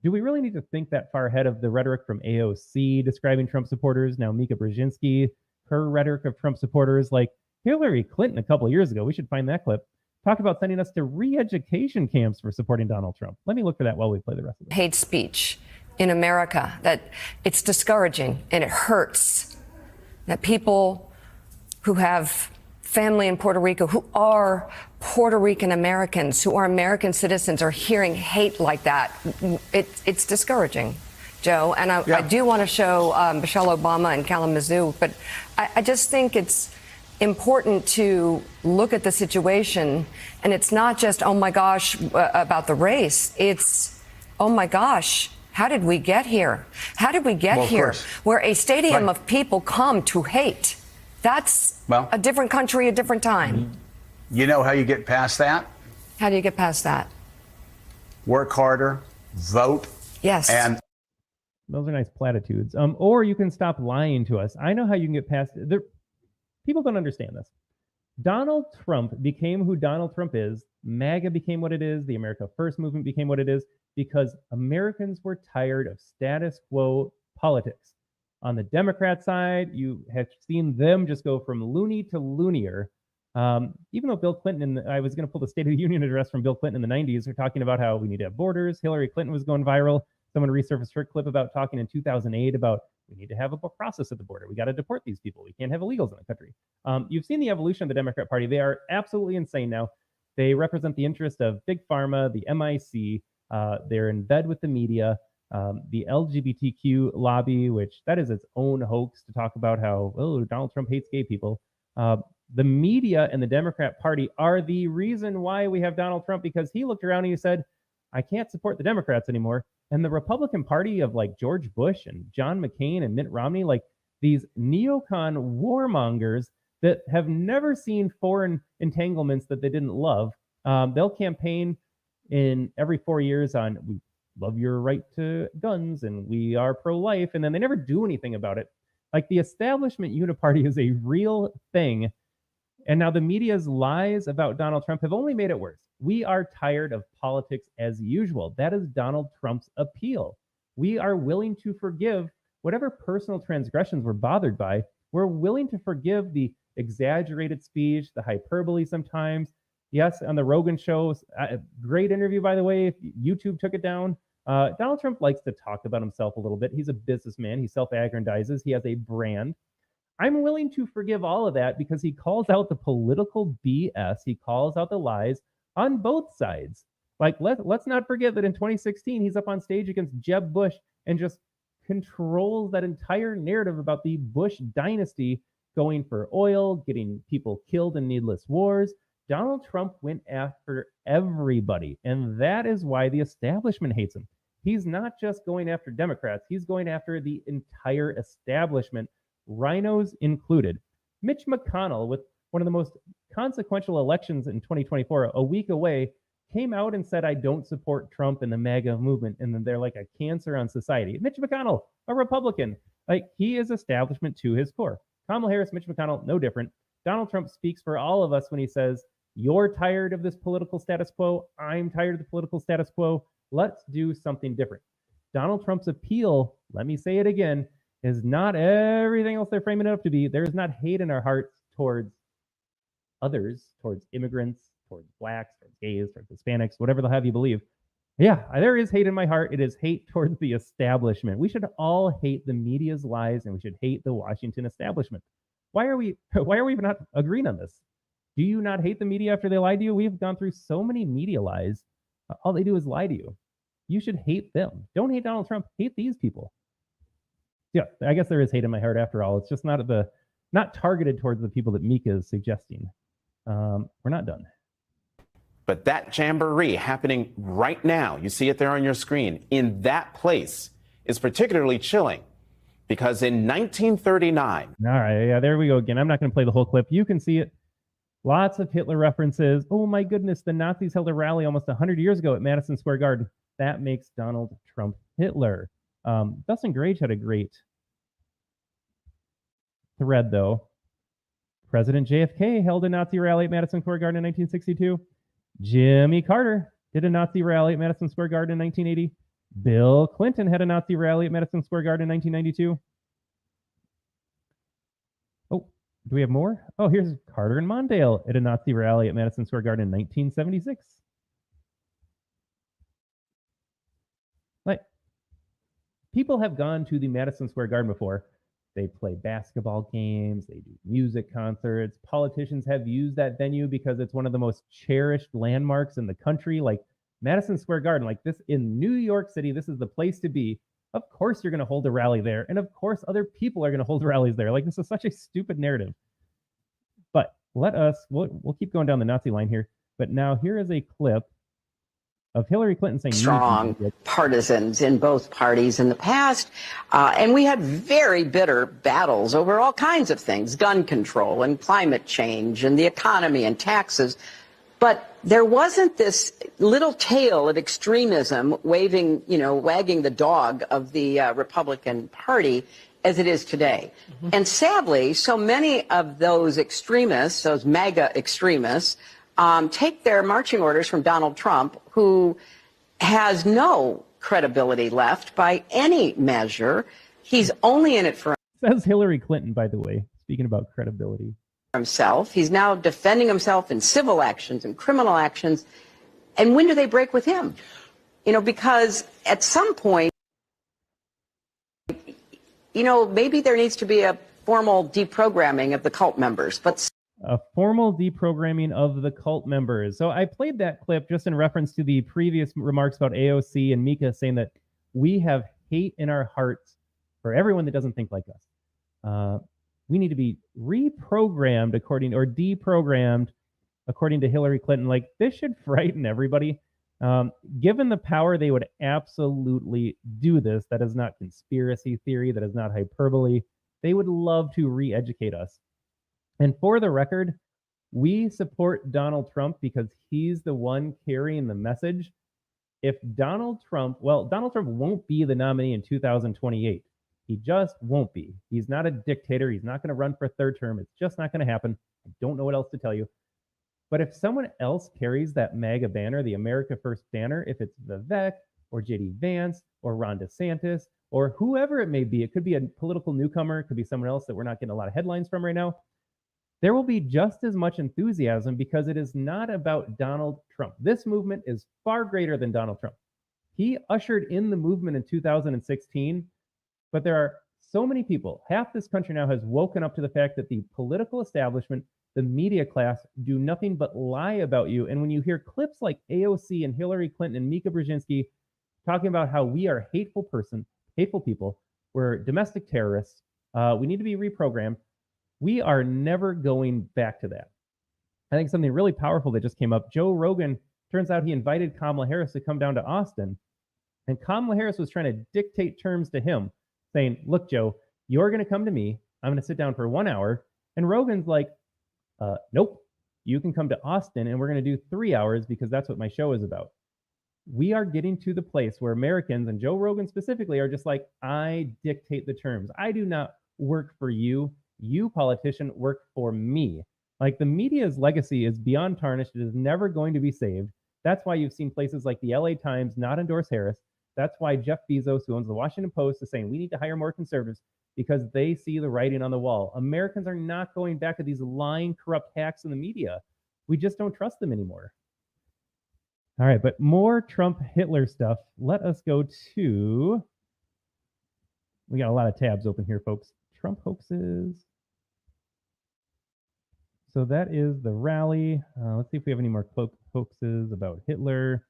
do we really need to think that far ahead of the rhetoric from AOC describing Trump supporters? Now, Mika Brzezinski, her rhetoric of Trump supporters, like Hillary Clinton a couple of years ago, we should find that clip, talked about sending us to re-education camps for supporting Donald Trump. Let me look for that while we play the rest of it. Hate speech in America, that it's discouraging and it hurts that people who have family in Puerto Rico, who are Puerto Rican Americans, who are American citizens, are hearing hate like that. It's discouraging, Joe. And I do want to show Michelle Obama and Kalamazoo, but I just think it's important to look at the situation. And it's not just, oh my gosh, about the race. It's, oh my gosh, how did we get here? How did we get here where a stadium of people come to hate? That's a different country, a different time. You know how you get past that? How do you get past that? Work harder, vote. Yes. And those are nice platitudes. Or you can stop lying to us. I know how you can get past it. People don't understand this. Donald Trump became who Donald Trump is. MAGA became what it is. The America First movement became what it is because Americans were tired of status quo politics. On the Democrat side, you have seen them just go from loony to loonier. Even though Bill Clinton, I was going to pull the State of the Union address from Bill Clinton in the 90s, they're talking about how we need to have borders. Hillary Clinton was going viral. Someone resurfaced her clip about talking in 2008 about we need to have a process at the border. We got to deport these people. We can't have illegals in the country. You've seen the evolution of the Democrat Party. They are absolutely insane now. They represent the interest of Big Pharma, the MIC. They're in bed with the media, the LGBTQ lobby, which that is its own hoax to talk about how, oh, Donald Trump hates gay people. The media and the Democrat Party are the reason why we have Donald Trump, because he looked around and he said, I can't support the Democrats anymore. And the Republican Party of like George Bush and John McCain and Mitt Romney, like these neocon warmongers that have never seen foreign entanglements that they didn't love, they'll campaign in every 4 years on we love your right to guns and we are pro-life, and then they never do anything about it. Like the establishment uniparty is a real thing. And now the media's lies about Donald Trump have only made it worse. We are tired of politics as usual. That is Donald Trump's appeal. We are willing to forgive whatever personal transgressions we're bothered by. We're willing to forgive the exaggerated speech, the hyperbole sometimes. Yes, on the Rogan show, great interview, by the way, if YouTube took it down. Donald Trump likes to talk about himself a little bit. He's a businessman. He self-aggrandizes. He has a brand. I'm willing to forgive all of that because he calls out the political BS. He calls out the lies on both sides. Like, let's not forget that in 2016, he's up on stage against Jeb Bush and just controls that entire narrative about the Bush dynasty going for oil, getting people killed in needless wars. Donald Trump went after everybody, and that is why the establishment hates him. He's not just going after Democrats, he's going after the entire establishment, rhinos included. Mitch McConnell, with one of the most consequential elections in 2024, a week away, came out and said, I don't support Trump and the MAGA movement, and then they're like a cancer on society. Mitch McConnell, a Republican, like, he is establishment to his core. Kamala Harris, Mitch McConnell, no different. Donald Trump speaks for all of us when he says, you're tired of this political status quo. I'm tired of the political status quo. Let's do something different. Donald Trump's appeal, let me say it again, is not everything else they're framing it up to be. There is not hate in our hearts towards others, towards immigrants, towards blacks, towards gays, towards Hispanics, whatever they'll have you believe. Yeah, there is hate in my heart. It is hate towards the establishment. We should all hate the media's lies, and we should hate the Washington establishment. Why are we even not agreeing on this? Do you not hate the media after they lied to you? We've gone through so many media lies. All they do is lie to you. You should hate them. Don't hate Donald Trump. Hate these people. Yeah, I guess there is hate in my heart after all. It's just not targeted towards the people that Mika is suggesting. We're not done. But that jamboree happening right now, you see it there on your screen, in that place is particularly chilling because in 1939. All right, yeah, there we go again. I'm not going to play the whole clip. You can see it. Lots of Hitler references. Oh my goodness, the Nazis held a rally almost 100 years ago at Madison Square Garden. That makes Donald Trump Hitler. Dustin Grage had a great thread, though. President JFK held a Nazi rally at Madison Square Garden in 1962. Jimmy Carter did a Nazi rally at Madison Square Garden in 1980. Bill Clinton had a Nazi rally at Madison Square Garden in 1992. Oh, do we have more? Oh, here's Carter and Mondale at a Nazi rally at Madison Square Garden in 1976. Like, people have gone to the Madison Square Garden before. They play basketball games, they do music concerts. Politicians have used that venue because it's one of the most cherished landmarks in the country. Like Madison Square Garden, like this in New York City, this is the place to be. Of course you're going to hold a rally there. And of course other people are going to hold rallies there. Like, this is such a stupid narrative. But we'll keep going down the Nazi line here. But now here is a clip of Hillary Clinton saying strong partisans in both parties in the past. And we had very bitter battles over all kinds of things, gun control and climate change and the economy and taxes. But there wasn't this little tail of extremism wagging the dog of the Republican Party as it is today. Mm-hmm. And sadly, so many of those extremists, those MAGA extremists, take their marching orders from Donald Trump, who has no credibility left by any measure. He's only in it for says Hillary Clinton, by the way, speaking about credibility. Himself. He's now defending himself in civil actions and criminal actions. And when do they break with him? Because at some point, maybe there needs to be a formal deprogramming of the cult members, but a formal deprogramming of the cult members. So I played that clip just in reference to the previous remarks about AOC and Mika saying that we have hate in our hearts for everyone that doesn't think like us. We need to be reprogrammed deprogrammed according to Hillary Clinton. Like, this should frighten everybody. Given the power, they would absolutely do this. That is not conspiracy theory. That is not hyperbole. They would love to re-educate us. And for the record, we support Donald Trump because he's the one carrying the message. If Donald Trump won't be the nominee in 2028. He just won't be. He's not a dictator. He's not going to run for a third term. It's just not going to happen. I don't know what else to tell you. But if someone else carries that MAGA banner, the America First banner, if it's Vivek or JD Vance or Ron DeSantis or whoever it may be, it could be a political newcomer, it could be someone else that we're not getting a lot of headlines from right now, there will be just as much enthusiasm because it is not about Donald Trump. This movement is far greater than Donald Trump. He ushered in the movement in 2016, but there are so many people, half this country now has woken up to the fact that the political establishment the media class do nothing but lie about you. And when you hear clips like AOC and Hillary Clinton and Mika Brzezinski talking about how we are hateful people, we're domestic terrorists, we need to be reprogrammed, we are never going back to that. I think something really powerful that just came up, Joe Rogan, turns out he invited Kamala Harris to come down to Austin. And Kamala Harris was trying to dictate terms to him, saying, look, Joe, you're going to come to me. I'm going to sit down for 1 hour. And Rogan's like, nope, you can come to Austin and we're going to do 3 hours because that's what my show is about. We are getting to the place where Americans, and Joe Rogan specifically, are just like, I dictate the terms. I do not work for you. You, politician, work for me. Like, the media's legacy is beyond tarnished. It is never going to be saved. That's why you've seen places like the LA Times not endorse Harris. That's why Jeff Bezos, who owns the Washington Post, is saying we need to hire more conservatives because they see the writing on the wall. Americans are not going back to these lying, corrupt hacks in the media. We just don't trust them anymore. All right, but more Trump Hitler stuff. Let us go to, we got a lot of tabs open here, folks. Trump hoaxes. So that is the rally. Let's see if we have any more hoaxes about Hitler.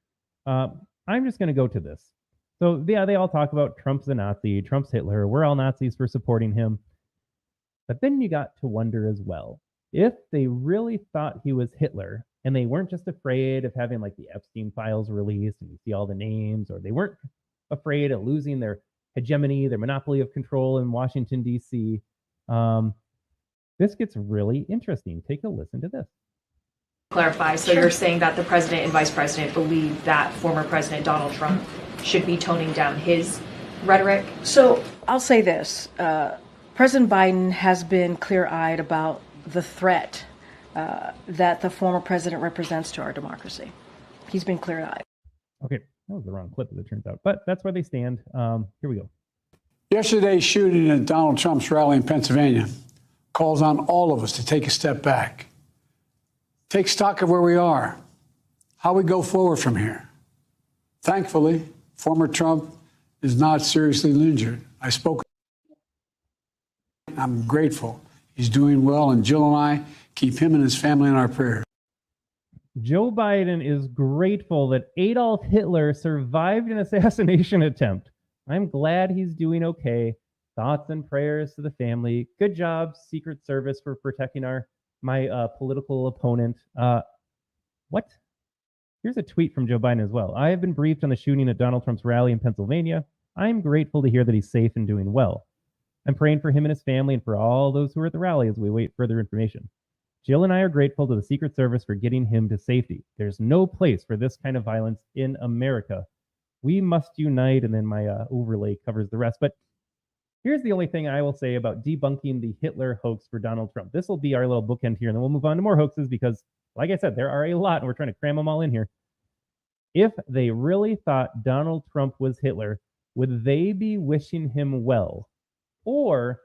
I'm just going to go to this. So yeah, they all talk about Trump's a Nazi, Trump's Hitler. We're all Nazis for supporting him. But then you got to wonder as well, if they really thought he was Hitler and they weren't just afraid of having like the Epstein files released and you see all the names, or they weren't afraid of losing their hegemony, their monopoly of control in Washington, D.C., this gets really interesting. Take a listen to this. Clarify. So you're saying that the president and vice president believe that former President Donald Trump should be toning down his rhetoric? So I'll say this. President Biden has been clear-eyed about the threat that the former president represents to our democracy. He's been clear-eyed. Okay, that was the wrong clip as it turns out, but that's where they stand. Here we go. Yesterday's shooting at Donald Trump's rally in Pennsylvania calls on all of us to take a step back, take stock of where we are, how we go forward from here. Thankfully, former Trump is not seriously injured. I spoke. I'm grateful. He's doing well, and Jill and I keep him and his family in our prayers. Joe Biden is grateful that Adolf Hitler survived an assassination attempt. I'm glad he's doing okay. Thoughts and prayers to the family. Good job, Secret Service, for protecting my political opponent. What? Here's a tweet from Joe Biden as well. I have been briefed on the shooting at Donald Trump's rally in Pennsylvania. I'm grateful to hear that he's safe and doing well. I'm praying for him and his family and for all those who are at the rally as we await further information. Jill and I are grateful to the Secret Service for getting him to safety. There's no place for this kind of violence in America. We must unite, and then my overlay covers the rest. But here's the only thing I will say about debunking the Hitler hoax for Donald Trump. This will be our little bookend here, and then we'll move on to more hoaxes because, like I said, there are a lot, and we're trying to cram them all in here. If they really thought Donald Trump was Hitler, would they be wishing him well? Or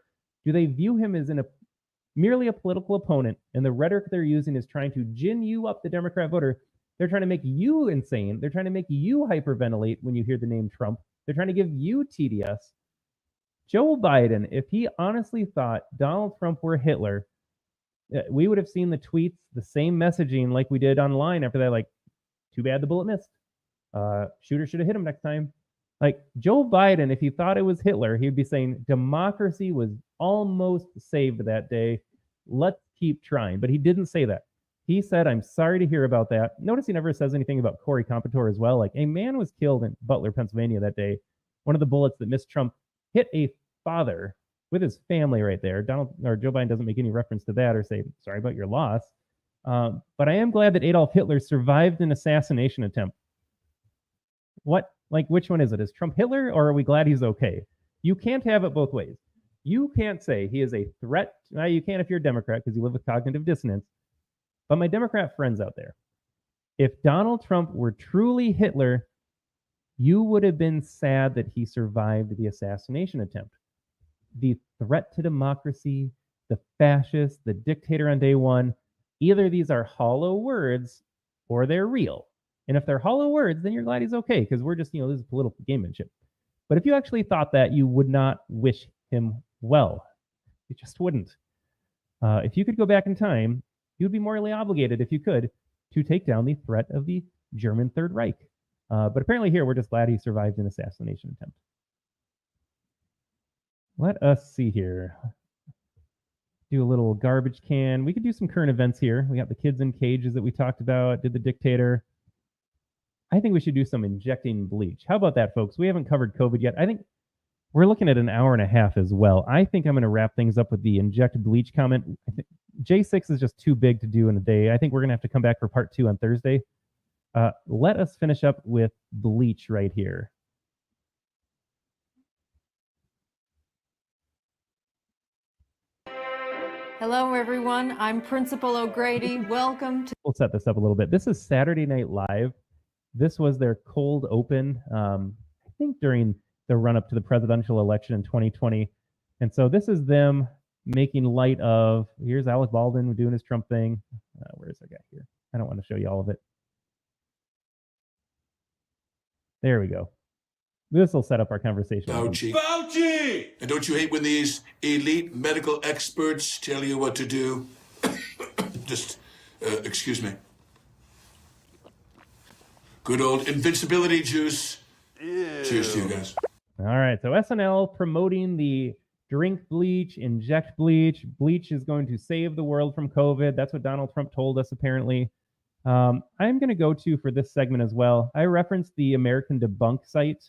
do they view him as merely a political opponent, and the rhetoric they're using is trying to gin you up, the Democrat voter? They're trying to make you insane. They're trying to make you hyperventilate when you hear the name Trump. They're trying to give you TDS. Joe Biden, if he honestly thought Donald Trump were Hitler, we would have seen the tweets, the same messaging like we did online after that, like, too bad the bullet missed. Shooter should have hit him next time. Like, Joe Biden, if he thought it was Hitler, he'd be saying democracy was almost saved that day. Let's keep trying. But he didn't say that. He said, I'm sorry to hear about that. Notice he never says anything about Corey Competore as well. Like, a man was killed in Butler, Pennsylvania that day. One of the bullets that missed Trump hit a father with his family right there. Joe Biden doesn't make any reference to that or say, sorry about your loss. But I am glad that Adolf Hitler survived an assassination attempt. What? Like, which one is it? Is Trump Hitler, or are we glad he's okay? You can't have it both ways. You can't say he is a threat. Now, you can if you're a Democrat because you live with cognitive dissonance. But my Democrat friends out there, if Donald Trump were truly Hitler, you would have been sad that he survived the assassination attempt. The threat to democracy, the fascist, the dictator on day one, either these are hollow words or they're real. And if they're hollow words, then you're glad he's okay because we're just, this is political gamemanship. But if you actually thought that, you would not wish him well. You just wouldn't. If you could go back in time, you would be morally obligated, if you could, to take down the threat of the German Third Reich. But apparently here, we're just glad he survived an assassination attempt. Let us see here. Do a little garbage can. We could do some current events here. We got the kids in cages that we talked about, did the dictator. I think we should do some injecting bleach. How about that, folks? We haven't covered COVID yet. I think we're looking at an hour and a half as well. I think I'm going to wrap things up with the inject bleach comment. I think J6 is just too big to do in a day. I think we're going to have to come back for part 2 on Thursday. Let us finish up with bleach right here. Hello, everyone. I'm Principal O'Grady. Welcome to... We'll set this up a little bit. This is Saturday Night Live. This was their cold open, I think during the run-up to the presidential election in 2020. And so this is them making light of, here's Alec Baldwin doing his Trump thing. Where is that guy here? I don't want to show you all of it. There we go. This will set up our conversation. Fauci! And don't you hate when these elite medical experts tell you what to do? Just, excuse me. Good old invincibility juice. Ew. Cheers to you guys. All right, so SNL promoting the drink bleach, inject bleach. Bleach is going to save the world from COVID. That's what Donald Trump told us, apparently. I'm going to go to, for this segment as well, I referenced the American Debunk site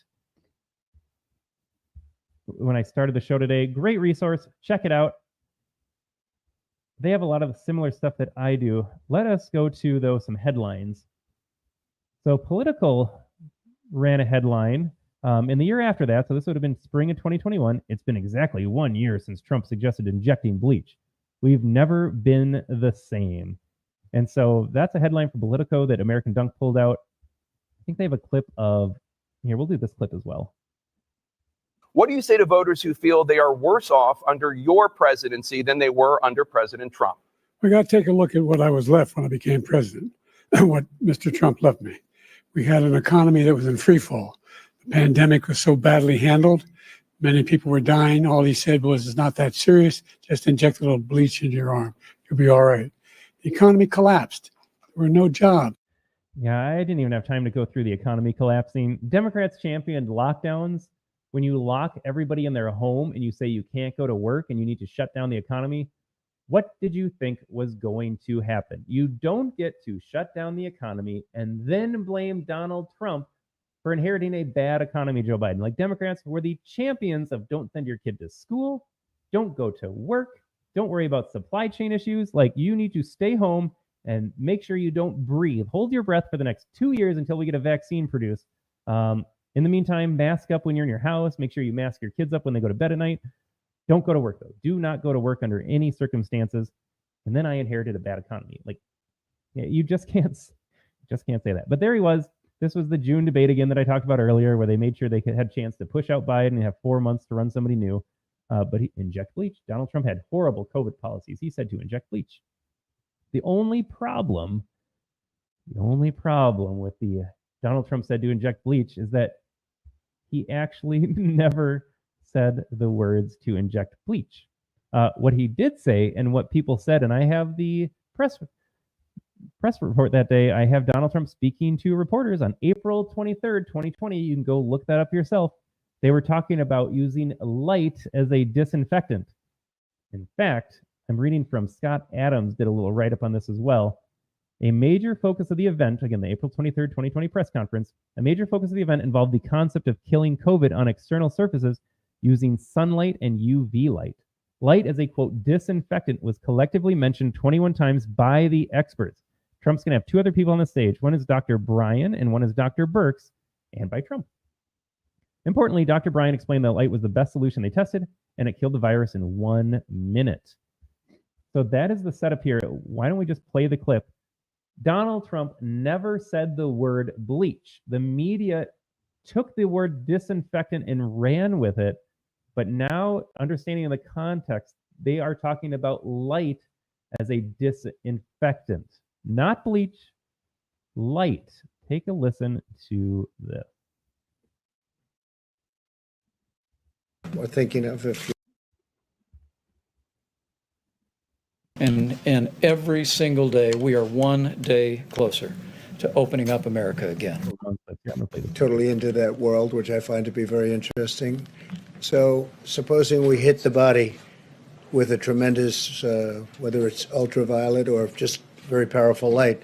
when I started the show today. Great resource. Check it out. They have a lot of similar stuff that I do. Let us go to, though, some headlines. So Political ran a headline in the year after that. So this would have been spring of 2021. It's been exactly 1 year since Trump suggested injecting bleach. We've never been the same. And so that's a headline for Politico that American Dunk pulled out. I think they have a clip of, here, we'll do this clip as well. What do you say to voters who feel they are worse off under your presidency than they were under President Trump? We got to take a look at what I was left when I became president and what Mr. Trump left me. We had an economy that was in free fall. The pandemic was so badly handled. Many people were dying. All he said was, it's not that serious. Just inject a little bleach into your arm. You'll be all right. The economy collapsed. There were no jobs. Yeah, I didn't even have time to go through the economy collapsing. Democrats championed lockdowns. When you lock everybody in their home and you say you can't go to work and you need to shut down the economy, what did you think was going to happen? You don't get to shut down the economy and then blame Donald Trump for inheriting a bad economy, Joe Biden. Like, Democrats were the champions of don't send your kid to school, don't go to work, don't worry about supply chain issues. Like, you need to stay home and make sure you don't breathe. Hold your breath for the next 2 years until we get a vaccine produced. In the meantime, mask up when you're in your house. Make sure you mask your kids up when they go to bed at night. Don't go to work, though. Do not go to work under any circumstances. And then I inherited a bad economy. Like, yeah, you just can't say that. But there he was. This was the June debate again that I talked about earlier, where they made sure they had a chance to push out Biden and have 4 months to run somebody new. But he inject bleach. Donald Trump had horrible COVID policies. He said to inject bleach. The only problem with the Donald Trump said to inject bleach is that he actually never said the words to inject bleach. What he did say, and what people said, and I have the press report that day, I have Donald Trump speaking to reporters on April 23rd, 2020. You can go look that up yourself. They were talking about using light as a disinfectant. In fact, I'm reading from Scott Adams, did a little write-up on this as well. A major focus of the event, again, the April 23rd, 2020 press conference, a major focus of the event involved the concept of killing COVID on external surfaces using sunlight and UV light. Light as a, quote, disinfectant was collectively mentioned 21 times by the experts. Trump's going to have 2 other people on the stage. One is Dr. Bryan and one is Dr. Birx, and by Trump. Importantly, Dr. Bryan explained that light was the best solution they tested, and it killed the virus in 1 minute. So that is the setup here. Why don't we just play the clip? Donald Trump never said the word bleach. The media took the word disinfectant and ran with it. But now, understanding the context, they are talking about light as a disinfectant, not bleach, light. Take a listen to this. We're thinking of if and And every single day, we are one day closer to opening up America again. Totally into that world, which I find to be very interesting. So supposing we hit the body with a tremendous, whether it's ultraviolet or just very powerful light.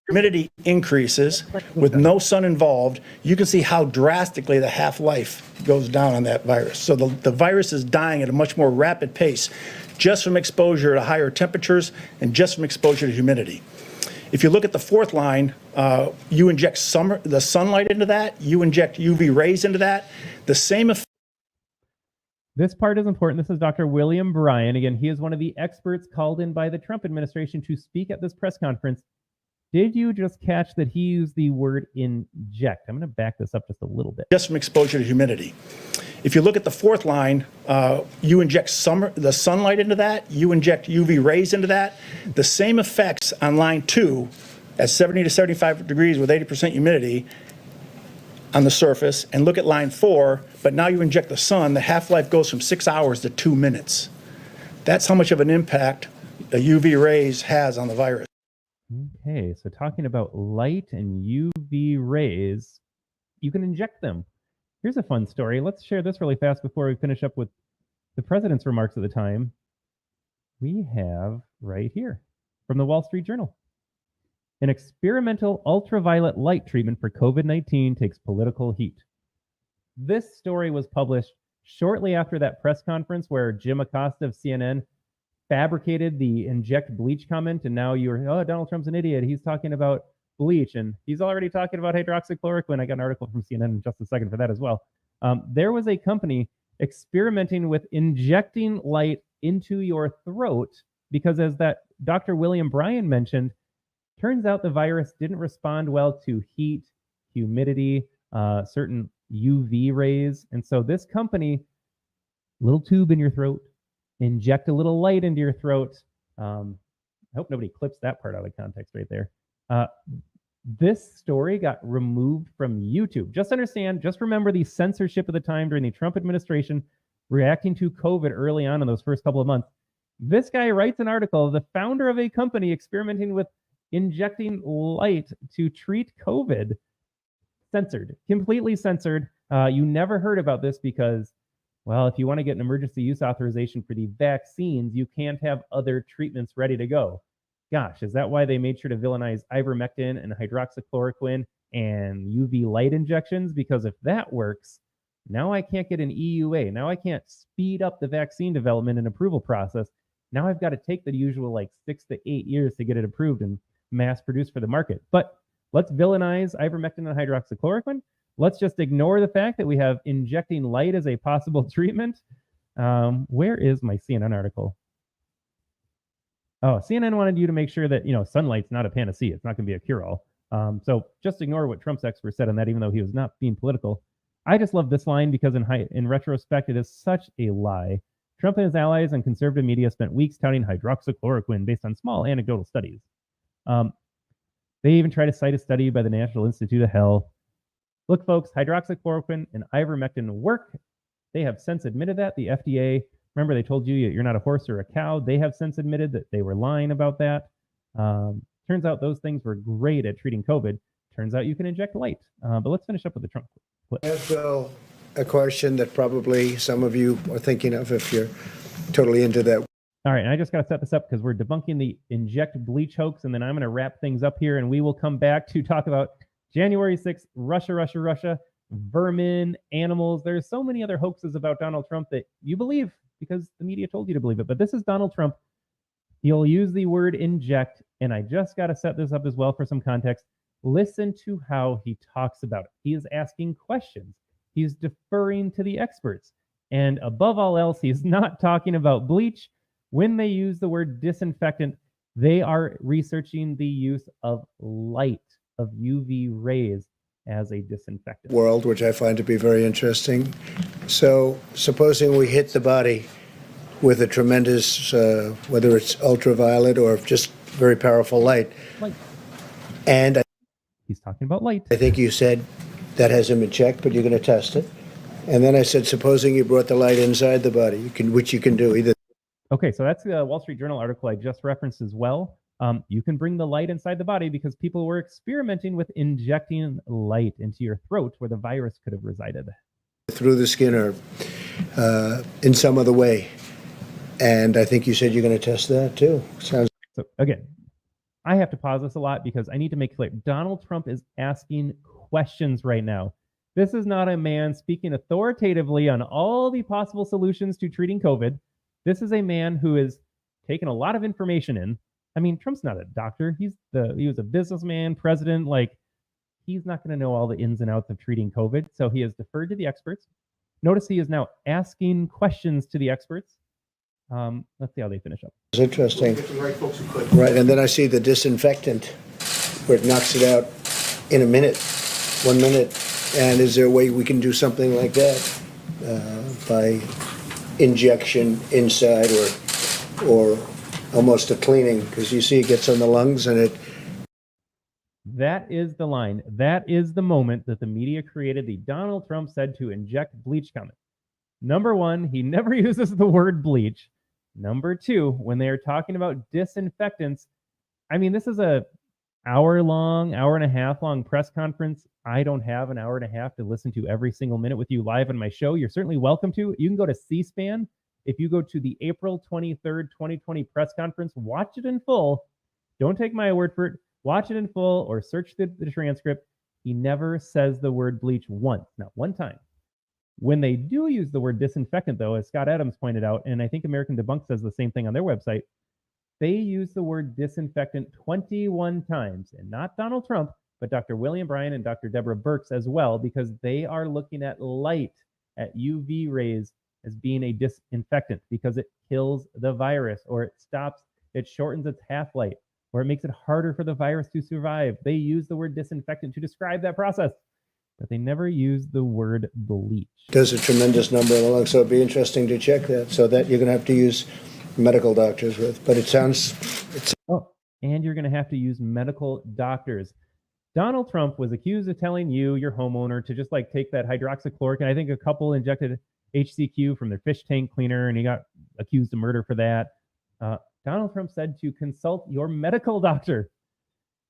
Humidity increases with no sun involved, you can see how drastically the half-life goes down on that virus. So the virus is dying at a much more rapid pace just from exposure to higher temperatures and just from exposure to humidity. If you look at the fourth line, you inject the sunlight into that, you inject UV rays into that, the same effect. This part is important. This is Dr. William Bryan. Again, he is one of the experts called in by the Trump administration to speak at this press conference. Did you just catch that he used the word inject? I'm going to back this up just a little bit. Just from exposure to humidity. If you look at the fourth line, you inject the sunlight into that, you inject UV rays into that, the same effects on line 2 at 70 to 75 degrees with 80% humidity on the surface, and look at line 4, but now you inject the sun, the half-life goes from 6 hours to 2 minutes. That's how much of an impact UV rays has on the virus. Okay, so talking about light and UV rays, you can inject them. Here's a fun story. Let's share this really fast before we finish up with the president's remarks at the time. We have right here from the Wall Street Journal. An experimental ultraviolet light treatment for COVID-19 takes political heat. This story was published shortly after that press conference where Jim Acosta of CNN fabricated the inject bleach comment, and now you're, oh, Donald Trump's an idiot. He's talking about bleach, and he's already talking about hydroxychloroquine. I got an article from CNN in just a second for that as well. There was a company experimenting with injecting light into your throat because, as that Dr. William Bryan mentioned, turns out the virus didn't respond well to heat, humidity, certain UV rays. And so this company, little tube in your throat, inject a little light into your throat. I hope nobody clips that part out of context right there. This story got removed from YouTube. Just remember the censorship of the time during the Trump administration reacting to COVID early on in those first couple of months. This guy writes an article, the founder of a company experimenting with injecting light to treat COVID. Censored, completely censored. You never heard about this because, well, if you want to get an emergency use authorization for the vaccines, you can't have other treatments ready to go. Gosh, is that why they made sure to villainize ivermectin and hydroxychloroquine and UV light injections? Because if that works, now I can't get an EUA. Now I can't speed up the vaccine development and approval process. Now I've got to take the usual 6 to 8 years to get it approved and mass produced for the market. But let's villainize ivermectin and hydroxychloroquine. Let's just ignore the fact that we have injecting light as a possible treatment. Where is my CNN article? Oh, CNN wanted you to make sure that, sunlight's not a panacea. It's not going to be a cure-all. So just ignore what Trump's expert said on that, even though he was not being political. I just love this line because in retrospect, it is such a lie. Trump and his allies and conservative media spent weeks touting hydroxychloroquine based on small anecdotal studies. They even try to cite a study by the National Institute of Health. Look, folks, hydroxychloroquine and ivermectin work. They have since admitted that. The FDA, remember they told you you're not a horse or a cow. They have since admitted that they were lying about that. Turns out those things were great at treating COVID. Turns out you can inject light. But let's finish up with the Trump clip. I have, Bill, a question that probably some of you are thinking of if you're totally into that. All right, and I just got to set this up because we're debunking the inject bleach hoax, and then I'm going to wrap things up here, and we will come back to talk about January 6th, Russia, vermin, animals. There's so many other hoaxes about Donald Trump that you believe because the media told you to believe it. But this is Donald Trump. He'll use the word inject, and I just got to set this up as well for some context. Listen to how he talks about it. He is asking questions. He's deferring to the experts. And above all else, he's not talking about bleach. When they use the word disinfectant, they are researching the use of light, of UV rays as a disinfectant. World, which I find to be very interesting. So supposing we hit the body with a tremendous, whether it's ultraviolet or just very powerful light. And he's talking about light. I think you said that hasn't been checked, but you're going to test it. And then I said, supposing you brought the light inside the body, which you can do either. Okay, so that's the Wall Street Journal article I just referenced as well. You can bring the light inside the body because people were experimenting with injecting light into your throat where the virus could have resided. Through the skin or in some other way. And I think you said you're going to test that too. Sounds. So again, I have to pause this a lot because I need to make clear Donald Trump is asking questions right now. This is not a man speaking authoritatively on all the possible solutions to treating COVID. This is a man who is taking a lot of information in. I mean, Trump's not a doctor. He was a businessman, president. Like, he's not going to know all the ins and outs of treating COVID. So he has deferred to the experts. Notice he is now asking questions to the experts. Let's see how they finish up. It's interesting. Right, and then I see the disinfectant where it knocks it out in a minute, 1 minute. And is there a way we can do something like that by injection inside or almost a cleaning? Because you see it gets on the lungs and it. That is the line. That is the moment that the media created the Donald Trump said to inject bleach comment. Number one, he never uses the word bleach. Number two, when they are talking about disinfectants, I mean, this is a hour and a half long press conference. I don't have an hour and a half to listen to every single minute with you live on my show. You're certainly welcome to. You can go to C-SPAN. If you go to the April 23rd, 2020 press conference, watch it in full. Don't take my word for it. Watch it in full or search the transcript. He never says the word bleach once, not one time. When they do use the word disinfectant, though, as Scott Adams pointed out, and I think American Debunk says the same thing on their website, they use the word disinfectant 21 times, and not Donald Trump, but Dr. William Bryan and Dr. Deborah Birx as well, because they are looking at light, at UV rays as being a disinfectant because it kills the virus, or it shortens its half-life, or it makes it harder for the virus to survive. They use the word disinfectant to describe that process, but they never use the word bleach. Does a tremendous number of the lungs, so it'd be interesting to check that. So that you're going to have to use medical doctors with, but it sounds. And you're going to have to use medical doctors. Donald Trump was accused of telling you, your homeowner, to just like take that hydroxychloroquine. And I think a couple injected HCQ from their fish tank cleaner, and he got accused of murder for that. Donald Trump said to consult your medical doctor.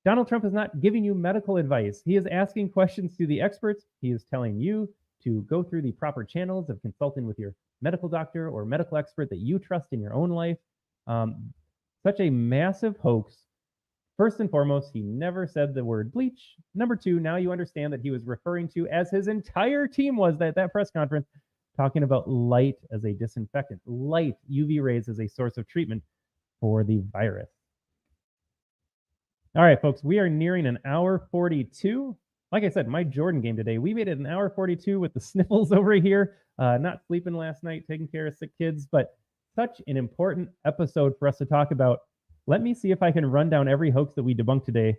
Donald Trump is not giving you medical advice. He is asking questions to the experts. He is telling you to go through the proper channels of consulting with your medical doctor or medical expert that you trust in your own life. Such a massive hoax. First and foremost, he never said the word bleach. Number two, now you understand that he was referring to, as his entire team was at that press conference, talking about light as a disinfectant, light, UV rays as a source of treatment for the virus. All right, folks, we are nearing an hour 42. Like I said, my Jordan game today, we made it an hour 42 with the sniffles over here. Not sleeping last night, taking care of sick kids, but such an important episode for us to talk about. Let me see if I can run down every hoax that we debunked today.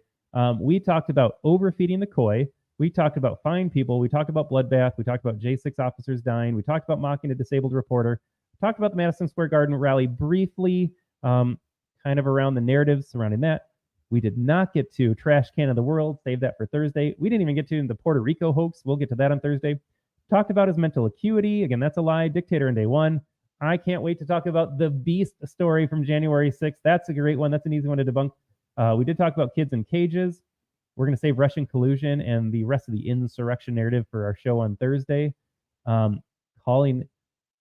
We talked about overfeeding the koi. We talked about fine people. We talked about bloodbath. We talked about J6 officers dying. We talked about mocking a disabled reporter. We talked about the Madison Square Garden rally briefly, kind of around the narratives surrounding that. We did not get to Trash Can of the World. Save that for Thursday. We didn't even get to the Puerto Rico hoax. We'll get to that on Thursday. Talked about his mental acuity. Again, that's a lie. Dictator in day one. I can't wait to talk about the Beast story from January 6th. That's a great one. That's an easy one to debunk. We did talk about kids in cages. We're going to save Russian collusion and the rest of the insurrection narrative for our show on Thursday. Calling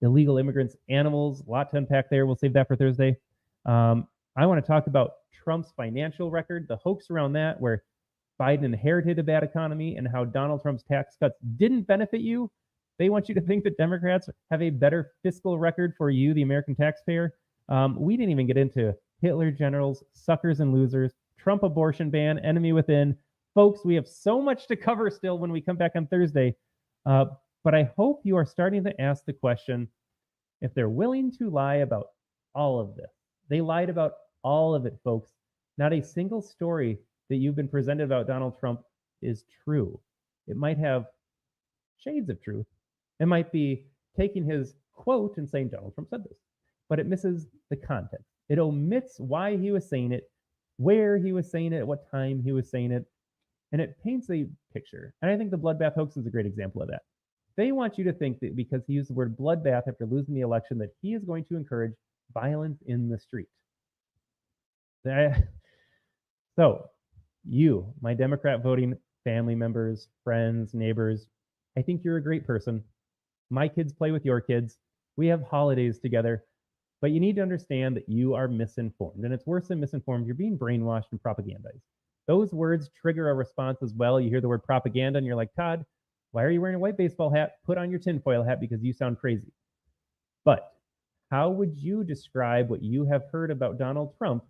illegal immigrants animals. A lot to unpack there. We'll save that for Thursday. I want to talk about Trump's financial record, the hoax around that, where Biden inherited a bad economy and how Donald Trump's tax cuts didn't benefit you. They want you to think that Democrats have a better fiscal record for you, the American taxpayer. We didn't even get into Hitler generals, suckers and losers, Trump abortion ban, enemy within. Folks, we have so much to cover still when we come back on Thursday. But I hope you are starting to ask the question, if they're willing to lie about all of this. They lied about all of it, folks. Not a single story that you've been presented about Donald Trump is true. It might have shades of truth. It might be taking his quote and saying Donald Trump said this, but it misses the context. It omits why he was saying it, where he was saying it, at what time he was saying it, and it paints a picture. And I think the bloodbath hoax is a great example of that. They want you to think that because he used the word bloodbath after losing the election, that he is going to encourage violence in the street. So you, my Democrat voting family members, friends, neighbors, I think you're a great person. My kids play with your kids. We have holidays together. But you need to understand that you are misinformed. And it's worse than misinformed. You're being brainwashed and propagandized. Those words trigger a response as well. You hear the word propaganda and you're like, Todd, why are you wearing a white baseball hat? Put on your tinfoil hat because you sound crazy. But how would you describe what you have heard about Donald Trump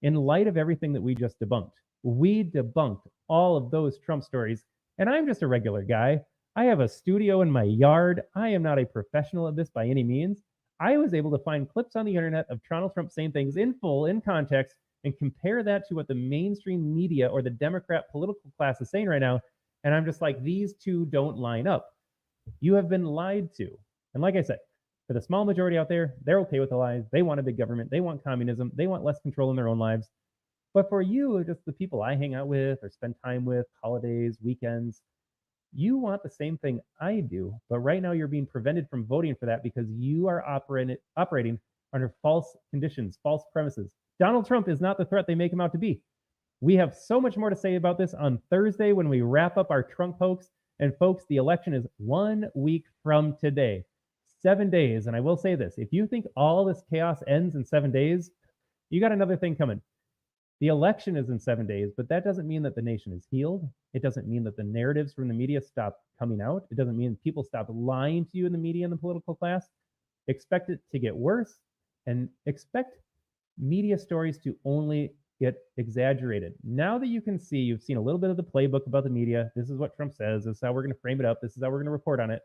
in light of everything that we just debunked? We debunked all of those Trump stories. And I'm just a regular guy. I have a studio in my yard. I am not a professional at this by any means. I was able to find clips on the internet of Donald Trump saying things in full, in context, and compare that to what the mainstream media or the Democrat political class is saying right now. And I'm just like, these two don't line up. You have been lied to. And like I said, for the small majority out there, they're okay with the lies. They want a big government. They want communism. They want less control in their own lives. But for you, just the people I hang out with or spend time with, holidays, weekends, you want the same thing I do, but right now you're being prevented from voting for that because you are operating under false conditions, false premises. Donald Trump is not the threat they make him out to be. We have so much more to say about this on Thursday when we wrap up our Trump hoax. And folks, the election is 1 week from today, 7 days. And I will say this, if you think all this chaos ends in 7 days, you got another thing coming. The election is in 7 days, but that doesn't mean that the nation is healed. It doesn't mean that the narratives from the media stop coming out. It doesn't mean people stop lying to you in the media and the political class. Expect it to get worse and expect media stories to only get exaggerated. Now that you can see, you've seen a little bit of the playbook about the media. This is what Trump says. This is how we're going to frame it up. This is how we're going to report on it.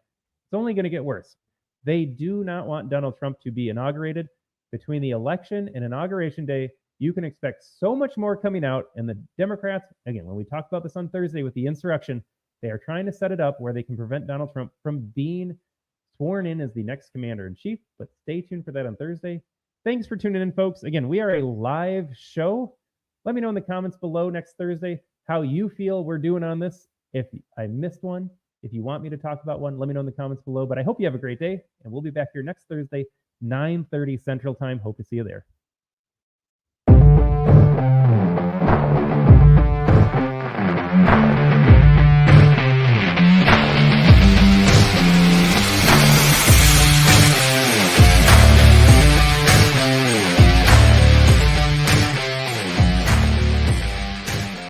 It's only going to get worse. They do not want Donald Trump to be inaugurated. Between the election and Inauguration Day, you can expect so much more coming out. And the Democrats, again, when we talked about this on Thursday with the insurrection, they are trying to set it up where they can prevent Donald Trump from being sworn in as the next commander-in-chief. But stay tuned for that on Thursday. Thanks for tuning in, folks. Again, we are a live show. Let me know in the comments below next Thursday how you feel we're doing on this. If I missed one, if you want me to talk about one, let me know in the comments below. But I hope you have a great day, and we'll be back here next Thursday, 9:30 Central Time. Hope to see you there.